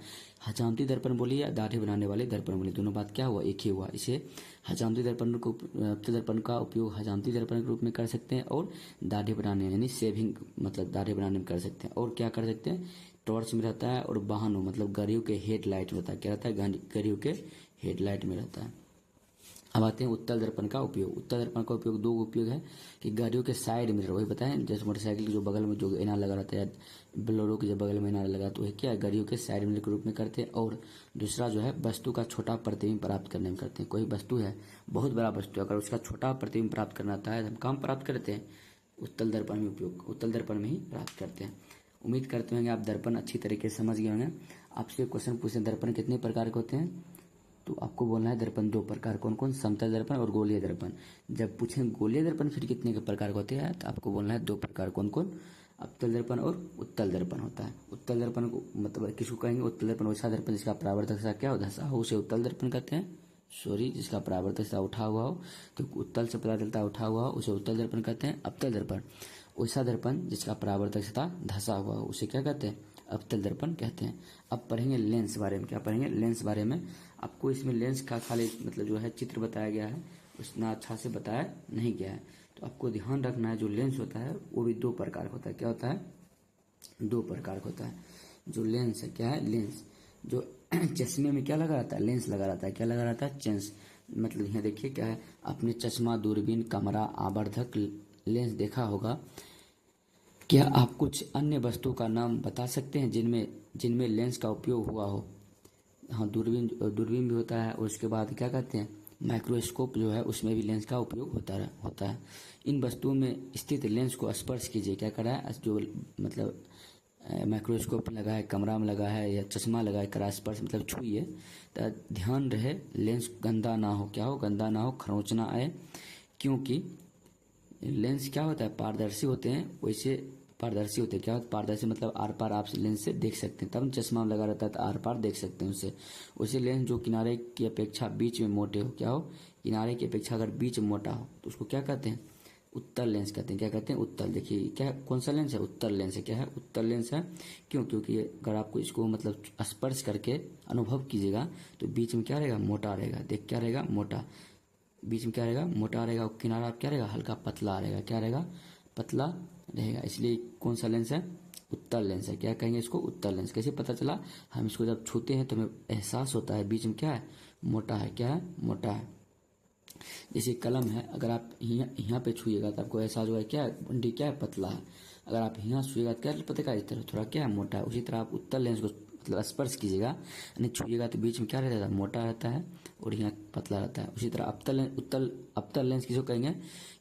हजामती दर्पण बोलिए या दाढ़ी बनाने वाले दर्पण बोलिए, दोनों बात क्या हुआ? एक ही हुआ। इसे हजामती दर्पण को अवतल दर्पण का उपयोग हजामती दर्पण के रूप में कर सकते हैं, और दाढ़ी बनाने यानी शेविंग मतलब दाढ़ी बनाने में कर सकते हैं। और क्या कर सकते हैं? टॉर्च में रहता है, और वाहनों मतलब गाड़ियों के हेडलाइट में रहता है। क्या रहता है? गाड़ियों के हेडलाइट में रहता है। अब आते हैं उत्तल दर्पण का उपयोग। उत्तल दर्पण का उपयोग दो उपयोग है कि गाड़ियों के साइड मिरर, वही बताएं, जैसे मोटरसाइकिल के जो बगल में जो इनार लगा रहता है, या बोलेरो के जो बगल में इनार लगा, तो वह क्या है? गाड़ियों के साइड मिरर के रूप में करते हैं। और दूसरा जो है वस्तु का छोटा प्रतिबिंब प्राप्त करने में करते हैं। कोई वस्तु है, बहुत बड़ा वस्तु, अगर उसका छोटा प्रतिबिंब प्राप्त करना आता है, हम काम प्राप्त करते हैं उत्तल दर्पण में उपयोग, उत्तल दर्पण में ही प्राप्त करते हैं। उम्मीद करते हैं कि आप दर्पण अच्छी तरीके से समझ गए होंगे। आपसे क्वेश्चन पूछे दर्पण कितने प्रकार के होते हैं, तो आपको बोलना है दर्पण दो प्रकार, कौन कौन? समतल दर्पण और गोलीय दर्पण। जब पूछें गोलीय दर्पण फिर कितने के प्रकार होते हैं, तो आपको बोलना है दो प्रकार, कौन कौन? अवतल दर्पण और उत्तल दर्पण होता है। उत्तल दर्पण को मतलब किसको कहेंगे? उत्तल दर्पण वैसा दर्पण जिसका परावर्तक दिशा क्या हो? धसा हो, उसे उत्तल दर्पण कहते हैं। जिसका परावर्तक दिशा उठा हुआ हो, तो उत्तल से पता चलता है उठा हुआ हो, उसे उत्तल दर्पण कहते हैं। अवतल दर्पण वैसा दर्पण जिसका परावर्तक दिशा धसा हुआ हो, उसे क्या कहते हैं? अवतल दर्पण कहते हैं। अब पढ़ेंगे लेंस बारे में। क्या पढ़ेंगे? लेंस बारे में। आपको इसमें लेंस का खाली मतलब जो है चित्र बताया गया है, उतना अच्छा से बताया नहीं गया है, तो आपको ध्यान रखना है जो लेंस होता है वो भी दो प्रकार का होता है। क्या होता है? दो प्रकार का होता है। जो लेंस है, क्या है? लेंस जो चश्मे में क्या लगा रहता है? लेंस लगा रहता है। क्या लगा रहता है? चेंस। मतलब यहाँ देखिए क्या है, आपने चश्मा, दूरबीन, कैमरा, आवर्धक, लेंस देखा होगा। क्या आप कुछ अन्य वस्तु का नाम बता सकते हैं जिनमें लेंस का उपयोग हुआ हो? हाँ, दूरबीन भी होता है, और उसके बाद क्या कहते हैं? माइक्रोस्कोप जो है उसमें भी लेंस का उपयोग होता है। इन वस्तुओं में स्थित लेंस को स्पर्श कीजिए। क्या करा है? जो मतलब माइक्रोस्कोप लगा है, कैमरा में लगा है, या चश्मा लगा है, करा स्पर्श मतलब छुइए, तो ध्यान रहे लेंस गंदा ना हो। क्या हो? गंदा ना हो, खरोंच ना आए, क्योंकि लेंस क्या होता है? पारदर्शी होते हैं। वैसे पारदर्शी होते हैं, क्या होता है? पारदर्शी मतलब आर पार आप लेंस से देख सकते हैं, तब चश्मा लगा रहता है तो आर पार देख सकते हैं उससे। वैसे लेंस जो किनारे की अपेक्षा बीच में मोटे हो, क्या हो? किनारे की अपेक्षा अगर बीच में मोटा हो, तो उसको क्या कहते हैं? उत्तल लेंस कहते हैं। क्या कहते हैं? उत्तल। देखिए क्या कौन सा लेंस है? उत्तल लेंस है। क्या है? उत्तल लेंस है। क्यों? क्योंकि अगर आपको इसको मतलब स्पर्श करके अनुभव कीजिएगा, तो बीच में क्या रहेगा? मोटा रहेगा। देख क्या रहेगा? मोटा। बीच में क्या रहेगा? मोटा रहेगा, और किनारा आप क्या रहेगा? हल्का पतला रहेगा। क्या रहेगा? पतला रहेगा। इसलिए कौन सा लेंस है? उत्तल लेंस है। क्या कहेंगे इसको? उत्तल लेंस। कैसे पता चला? हम इसको जब छूते हैं तो हमें एहसास होता है बीच में क्या है? मोटा है। क्या है? मोटा है। जैसे कलम है, अगर आप यहाँ पे छुएगा तो आपको एहसास होगा क्या है? बंडी क्या है? पतला है। अगर आप यहाँ छुएगा तो क्या पता इस तरह थोड़ा क्या है? मोटा है। उसी तरह आप उत्तल लेंस को मतलब स्पर्श कीजिएगा यानी छुइएगा तो बीच में क्या रहता है? मोटा रहता है, और यहाँ पतला रहता है। उसी तरह अवतल लेंस किसको कहेंगे?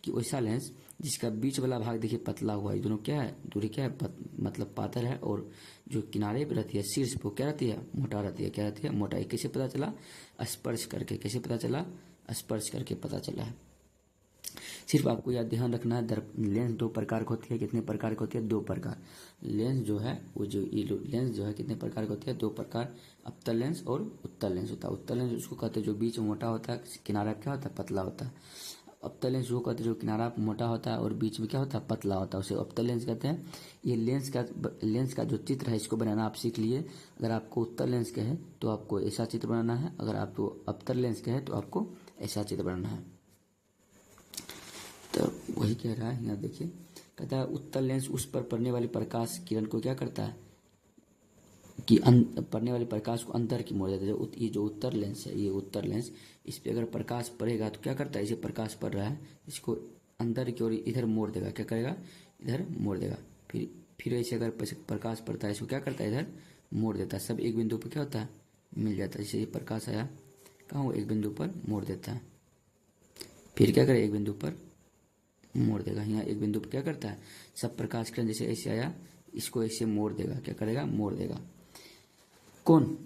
कि वैसा लेंस जिसका बीच वाला भाग देखिए पतला हुआ है, दोनों क्या है? दूरी क्या है? मतलब पातर है, और जो किनारे पे रहती है शीर्ष पे क्या रहती है? मोटा रहती है। क्या रहती है? मोटा। कैसे पता चला? स्पर्श करके। कैसे पता चला? स्पर्श करके पता चला है। सिर्फ आपको यह ध्यान रखना है, लेंस दो प्रकार की होती है। कितने प्रकार की होती है? दो प्रकार। लेंस जो है वो जो लेंस जो है कितने प्रकार की होती है? दो प्रकार। अवतल लेंस और उत्तल लेंस होता है। उत्तल लेंस उसको कहते हैं जो बीच में मोटा होता है, किनारा क्या होता है? पतला होता है। अवतल लेंस वो कहते हैं जो किनारा मोटा होता है और बीच में क्या होता है? पतला होता है, उसे अवतल लेंस कहते हैं। ये लेंस का जो चित्र है इसको बनाना आप सीख लिए। अगर आपको उत्तल लेंस का है तो आपको ऐसा चित्र बनाना है, अगर आपको अवतल लेंस का है तो आपको ऐसा चित्र बनाना है। तो वही कह रहा है यहाँ देखिए, कहता है उत्तल लेंस उस पर पड़ने वाली प्रकाश किरण को क्या करता है कि पड़ने वाले प्रकाश को अंदर की मोड़ देता है। ये जो उत्तर लेंस है, ये उत्तर लेंस, इस पे अगर प्रकाश पड़ेगा तो क्या करता है? इसे प्रकाश पड़ रहा है, इसको अंदर की ओर इधर मोड़ देगा। क्या करेगा? इधर मोड़ देगा। फिर ऐसे अगर प्रकाश पड़ता है, इसको क्या करता है? इधर मोड़ देता है। सब एक बिंदु पर क्या होता है? मिल जाता है। जैसे ये प्रकाश आया कहाँ, वो एक बिंदु पर मोड़ देता है। फिर क्या करे? एक बिंदु पर मोड़ देगा। यहाँ एक बिंदु पर क्या करता है? सब प्रकाश किरण जैसे ऐसे आया, इसको ऐसे मोड़ देगा। क्या करेगा? मोड़ देगा। कौन?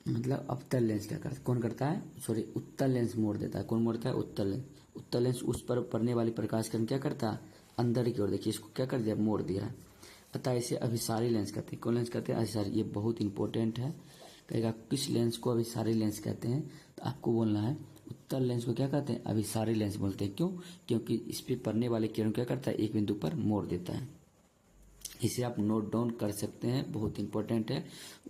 मतलब अवतल लेंस क्या करता है? कौन करता है? सॉरी, उत्तल लेंस मोड़ देता है। कौन मोड़ता है? उत्तल लेंस। उत्तल लेंस उस पर पड़ने वाली प्रकाश किरण क्या करता है? अंदर की ओर। देखिए इसको क्या कर दिया? मोड़ दिया। अतः इसे अभिसारी लेंस कहते हैं। कौन लेंस कहते हैं? अभिसारी। ये बहुत इंपॉर्टेंट है। कहेगा किस लेंस को अभिसारी लेंस कहते हैं, तो आपको बोलना है उत्तल लेंस को क्या कहते हैं? अभिसारी लेंस बोलते हैं। क्यों? क्योंकि इस पर पड़ने वाले किरण क्या करता है? एक बिंदु पर मोड़ देता है। इसे आप नोट डाउन कर सकते हैं, बहुत इंपॉर्टेंट है।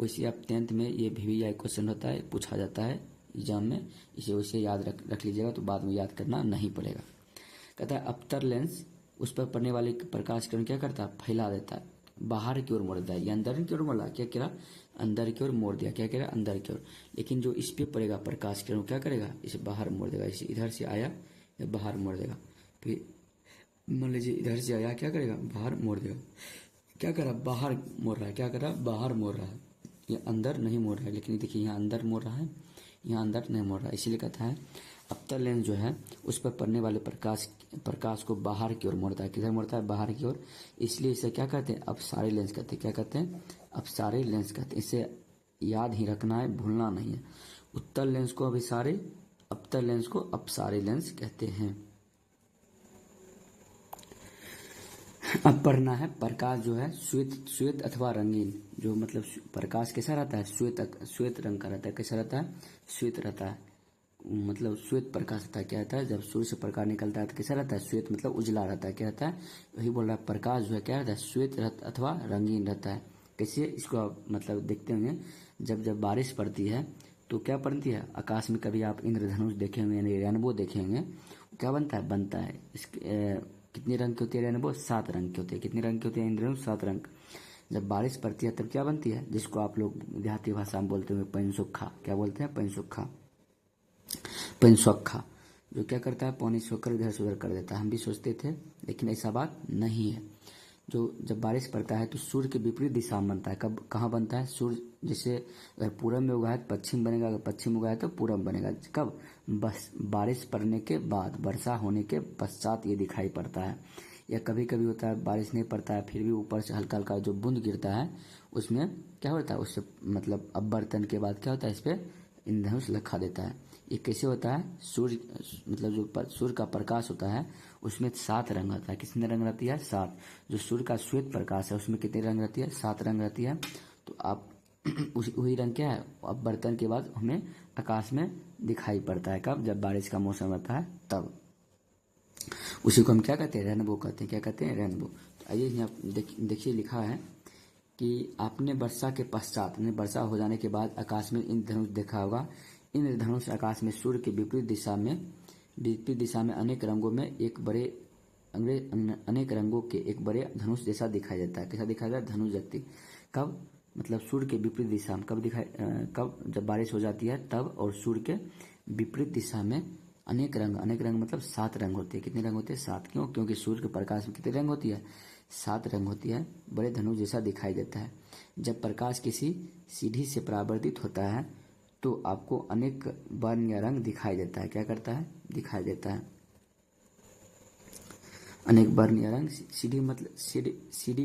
वैसे आप 10th में ये VVI क्वेश्चन होता है, पूछा जाता है एग्जाम में, इसे वैसे याद रख लीजिएगा, तो बाद में याद करना नहीं पड़ेगा। कहता है अवतल लेंस उस पर पड़ने वाले प्रकाश किरण क्या करता है? फैला देता है, बाहर की ओर मोड़ देता है। ये अंदर की ओर मोड़ा, क्या करा? अंदर की ओर मोड़ दिया। क्या करेगा? अंदर की ओर। लेकिन जो इस पे पड़ेगा प्रकाश किरण क्या करेगा? इसे बाहर मोड़ देगा। इसे इधर से आया या बाहर मोड़ देगा। फिर मान लीजिए इधर से आया, क्या करेगा? बाहर मोड़ देगा। क्या करा? बाहर मोड़ रहा है। क्या करा? बाहर मोड़ रहा है। ये अंदर नहीं मोड़ रहा है, लेकिन देखिए यहाँ अंदर मोड़ रहा है, यहाँ अंदर नहीं मोड़ रहा है। इसीलिए कहता है अवतल लेंस जो है उस पर पड़ने वाले प्रकाश को बाहर की ओर मोड़ता है। किधर मोड़ता है? बाहर की ओर। इसलिए इसे क्या कहते हैं? अपसारी लेंस कहते हैं। क्या कहते हैं? अपसारी लेंस कहते हैं। इसे याद ही रखना है, भूलना नहीं है। उत्तल लेंस को अभिसारी, अवतल लेंस को अपसारी लेंस कहते हैं। अब पढ़ना है प्रकाश जो है श्वेत अथवा रंगीन। जो मतलब प्रकाश कैसा रहता है? श्वेत रंग का रहता है। कैसा रहता है? श्वेत रहता है। मतलब श्वेत प्रकाश रहता है। क्या रहता है? जब सूर्य से प्रकाश निकलता है तो कैसा रहता है? श्वेत मतलब उजला रहता है। क्या रहता है? वही बोल रहा है, प्रकाश जो है क्या रहता है? श्वेत अथवा रंगीन रहता है। कैसे? इसको आप मतलब देखते होंगे, जब बारिश पड़ती है तो क्या पड़ती है? आकाश में कभी आप इंद्रधनुष देखे होंगे, यानी रेनबो देखे होंगे। क्या बनता है इसके कितने रंग की होती है रेनबो? 7 रंग की होती है। कितने रंग की होती है इंद्रधनुष? 7 रंग। जब बारिश पड़ती है तब क्या बनती है? जिसको आप लोग देहाती भाषा में बोलते हैं पैनसुक्खा। क्या बोलते हैं? पैनसुक्खा। पैनसुक्खा जो क्या करता है? पानी सोकर इधर से उधर कर देता है। हम भी सोचते थे, लेकिन ऐसा बात नहीं है। जो जब बारिश पड़ता है तो सूर्य के विपरीत दिशा में बनता है। कब कहाँ बनता है? सूर्य जैसे अगर पूरब में उगा है तो पश्चिम बनेगा, अगर पश्चिम में उगा है तो पूरब बनेगा। कब? बस बारिश पड़ने के बाद, वर्षा होने के पश्चात ये दिखाई पड़ता है। या कभी कभी होता है बारिश नहीं पड़ता है, फिर भी ऊपर से हल्का हल्का जो बूंद गिरता है उसमें क्या होता है? उससे मतलब अपवर्तन के बाद क्या होता है? इस पर इंद्रधनुष लखा देता है। ये कैसे होता है? सूर्य मतलब जो सूर्य का प्रकाश होता है उसमें 7 रंग होता है। कितने रंग रहती है? 7। जो सूर्य का श्वेत प्रकाश है उसमें कितने रंग रहती है? 7 रंग रहती है। तो आप वही रंग क्या है? अपवर्तन के बाद हमें आकाश में दिखाई पड़ता है। कब? जब बारिश का मौसम रहता है तब। उसी को हम क्या कहते हैं? रेनबो कहते हैं। क्या कहते हैं? रेनबो। तो आइए यहाँ देखिए लिखा है कि आपने वर्षा के पश्चात, वर्षा हो जाने के बाद आकाश में इंद्रधनुष देखा होगा। इंद्रधनुष आकाश में सूर्य के विपरीत दिशा में अनेक रंगों के एक बड़े धनुष जैसा दिखाई देता है। कैसा दिखाई देता है? धनुष जैसी। कब? मतलब सूर्य के विपरीत दिशा में कब कब? जब बारिश हो जाती है तब। और सूर्य के विपरीत दिशा में अनेक रंग मतलब 7 रंग होते हैं। कितने रंग होते हैं? 7। क्यों? क्योंकि सूर्य के प्रकाश में कितने रंग होती है? 7 रंग होती है। बड़े धनुष जैसा दिखाई देता है। जब प्रकाश किसी सीढ़ी से परावर्तित होता है तो आपको अनेक वर्ण या रंग दिखाई देता है। क्या करता है? दिखाई देता है अनेक वर्ण या रंग। सीढ़ी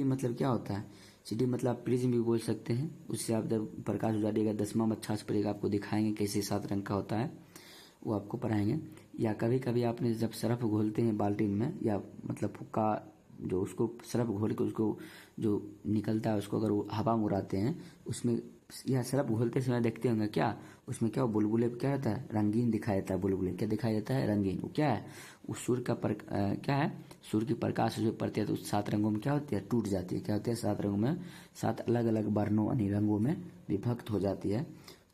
मतलब क्या होता है? सीढ़ी मतलब प्रिज्म भी बोल सकते हैं। उससे आप जब प्रकाश उजाड़िएगा 10वां में अच्छा से पड़ेगा, आपको दिखाएंगे कैसे 7 रंग का होता है, वो आपको पढ़ाएंगे। या कभी कभी आपने जब सरफ घोलते हैं बाल्टीन में, या मतलब फुक्का जो उसको सरफ घोल के उसको जो निकलता है उसको अगर वो हवा में उड़ाते हैं, उसमें यह सरफ घोलते समय देखते होंगे क्या, उसमें क्या बुलबुले क्या होता है, रंगीन दिखाई देता है। बुलबुले क्या दिखाई देता है, रंगीन। वो क्या है, वो सूर्य का क्या है, सूर्य की प्रकाश जो पड़ती है तो उस 7 रंगों में क्या होती है, टूट जाती है। क्या होती है, 7 रंगों में, 7 अलग अलग वर्णों यानी रंगों में विभक्त हो जाती है।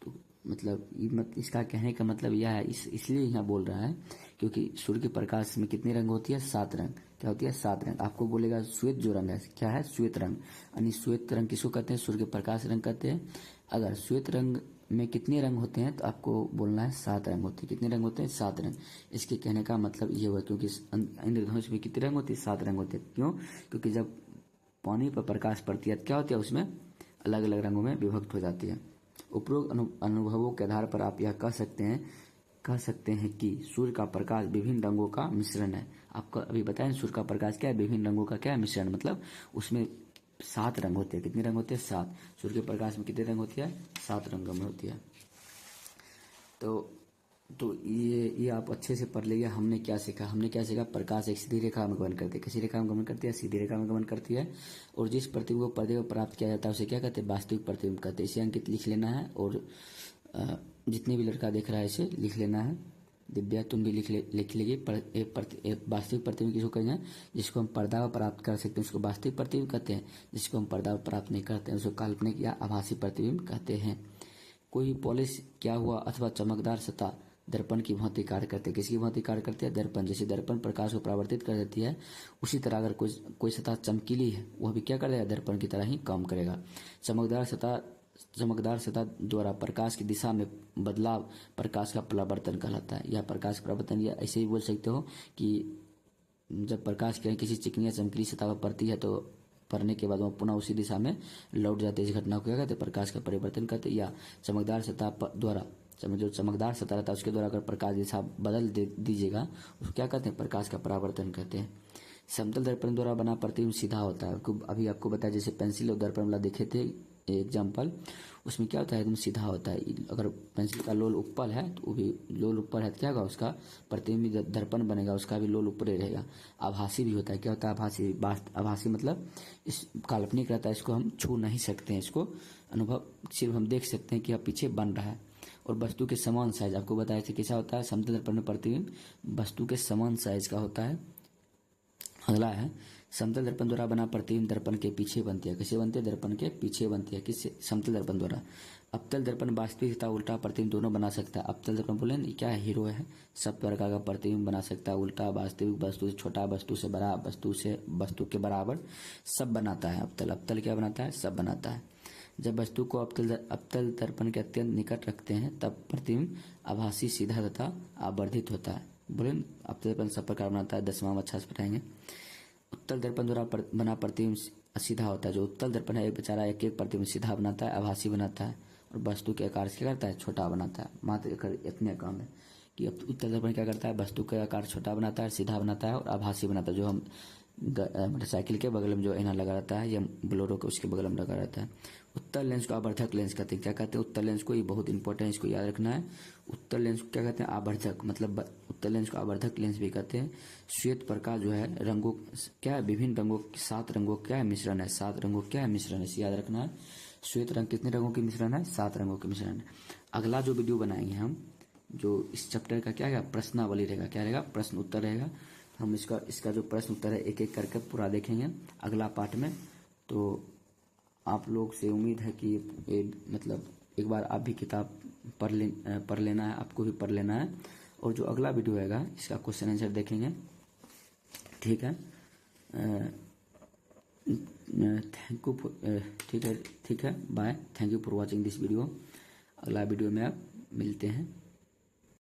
तो मतलब इसका कहने का मतलब यह है, इसलिए यहाँ बोल रहा है क्योंकि सूर्य के प्रकाश में कितने रंग होती है, 7 रंग। क्या होती है, 7 रंग। आपको बोलेगा श्वेत जो रंग है क्या है, श्वेत रंग। यानी श्वेत रंग किसको कहते हैं, सूर्य के प्रकाश रंग कहते हैं। अगर श्वेत रंग में कितने रंग होते हैं तो आपको बोलना है 7 रंग होते हैं। कितने रंग होते हैं, 7 रंग। इसके कहने का मतलब ये हुआ क्योंकि इंद्रधनुष में कितने रंग होते हैं, 7 रंग होते हैं। क्यों, क्योंकि जब पानी पर प्रकाश पड़ती है तो क्या होती है, उसमें अलग अलग रंगों में विभक्त हो जाती है। उपरोक्त अनुभवों के आधार पर आप यह कह सकते हैं कि सूर्य का प्रकाश विभिन्न रंगों का मिश्रण है। आपको अभी बताएं सूर्य का प्रकाश क्या है, विभिन्न रंगों का क्या है, मिश्रण। मतलब उसमें 7 रंग होते हैं। कितने रंग होते हैं, 7। सूर्य के प्रकाश में कितने रंग होती है, 7 रंगों में होती है। तो ये आप अच्छे से पढ़ लीजिए। हमने क्या सीखा, प्रकाश एक सीधी रेखा में गमन करती है। किसी रेखा में गमन करती है, सीधी रेखा में गमन करती है। और जिस प्रतिबिंब को पर्दे पर प्राप्त किया जाता है उसे क्या कहते हैं, वास्तविक प्रतिबिंब कहते हैं। इसे अंकित लिख लेना है और जितने भी लड़का देख रहा है इसे लिख लेना है। दिव्या तुम भी लिख लीजिए। वास्तविक प्रतिबिंब किसको कहते हैं, जिसको हम पर्दा पर प्राप्त कर सकते हैं उसको वास्तविक प्रतिबिंब कहते हैं। जिसको हम पर्दा पर प्राप्त नहीं करते हैं उसको काल्पनिक या आभासी प्रतिबिंब कहते हैं। कोई पॉलिश क्या हुआ अथवा चमकदार सतह दर्पण की भांति कार्य करते हैं। किसकी भांति कार्य करते हैं, दर्पण। जैसे दर्पण प्रकाश को परावर्तित कर देती है, उसी तरह अगर कोई सतह चमकीली है वह भी क्या करेगा, दर्पण की तरह ही काम करेगा। चमकदार सतह द्वारा प्रकाश की दिशा में बदलाव प्रकाश का परावर्तन कहलाता है। यह प्रकाश परावर्तन, या ऐसे ही बोल सकते हो कि जब प्रकाश किरण किसी चिकनी या चमकीली सतह पर पड़ती है तो पड़ने के बाद वो पुनः उसी दिशा में लौट जाते हैं। इस घटना को क्या कहते हैं, प्रकाश का परिवर्तन कहते हैं। या चमकदार सतह द्वारा, जो चमकदार सतह रहता है उसके द्वारा अगर प्रकाश दिशा बदल दीजिएगा उसको क्या कहते हैं, प्रकाश का परावर्तन कहते हैं। समतल दर्पण द्वारा बना प्रतिबिंब सीधा होता है। अभी आपको बताया जैसे पेंसिल और दर्पण वाला देखे थे एग्जाम्पल, उसमें क्या होता है, एकदम सीधा होता है। अगर पेंसिल का लोल ऊपर है तो वो भी लोल ऊपर है तो क्या होगा, उसका प्रतिबिंब दर्पण बनेगा उसका भी लोल ऊपर ही रहेगा। आभासी भी होता है। क्या होता है, आभासी मतलब इस काल्पनिक रहता है, इसको हम छू नहीं सकते हैं, इसको अनुभव सिर्फ हम देख सकते हैं कि अब पीछे बन रहा है। और वस्तु के समान साइज, आपको बताया था कैसा होता है, समतल दर्पण में प्रतिबिंब वस्तु के समान साइज का होता है। अगला है समतल दर्पण द्वारा बना प्रतिबिंब दर्पण के पीछे बनती है। कैसे बनती है, दर्पण के पीछे बनती है। किससे, समतल दर्पण द्वारा। अवतल दर्पण वास्तविक तथा उल्टा प्रतिबिंब दोनों बना सकता है। अवतल दर्पण बोले क्या है, हीरो है, सब प्रकार का प्रतिबिंब बना सकता है। उल्टा, वास्तविक, वस्तु से छोटा, वस्तु से बड़ा, वस्तु के बराबर, सब बनाता है अवतल क्या बनाता है, सब बनाता है। जब वस्तु को अवतल दर्पण के अत्यंत निकट रखते हैं तब प्रतिबिंब आभासी, सीधा तथा आवर्धित होता है। बोले अवतल दर्पण सब प्रकार बनाता है, 10वां में अच्छा से बताएंगे। उत्तल दर्पण द्वारा बना प्रतिबिंब सीधा होता है। जो उत्तल दर्पण है एक बेचारा एक प्रतिबिंब सीधा बनाता है, आभासी बनाता है और वस्तु के आकार से क्या करता है, छोटा बनाता है। मात्र इतने काम है कि उत्तल दर्पण क्या करता है, वस्तु का आकार छोटा बनाता है, सीधा बनाता है और आभासी बनाता है। जो हम मोटरसाइकिल के बगल में जो ऐना लगा रहता है या बोलेरो के उसके बगल में लगा रहता है। उत्तल लेंस को आवर्धक लेंस कहते हैं। क्या कहते हैं, उत्तल लेंस को, ये बहुत इंपॉर्टेंट है, इसको याद रखना है। उत्तल लेंस को क्या कहते हैं, आवर्धक, मतलब उत्तल लेंस को आवर्धक लेंस भी कहते हैं। श्वेत प्रकाश जो है रंगों क्या है, विभिन्न रंगों, 7 रंगों क्या है, मिश्रण है। 7 रंगों क्या है, मिश्रण है, इसे याद रखना है। श्वेत रंग कितने रंगों की मिश्रण है, 7 रंगों के मिश्रण है। अगला जो वीडियो बनाएंगे हम, जो इस चैप्टर का क्या है, प्रश्नावली रहेगा। क्या रहेगा, प्रश्न उत्तर रहेगा। हम इसका जो प्रश्न उत्तर है एक एक करके पूरा देखेंगे अगला पार्ट में। तो आप लोग से उम्मीद है कि मतलब एक बार आप भी किताब पढ़ लेना है, आपको भी पढ़ लेना है। और जो अगला वीडियो आएगा इसका क्वेश्चन आंसर देखेंगे, ठीक है। थैंक यू, ठीक है, bye. Thank you for watching this video. अगला वीडियो में आप मिलते हैं।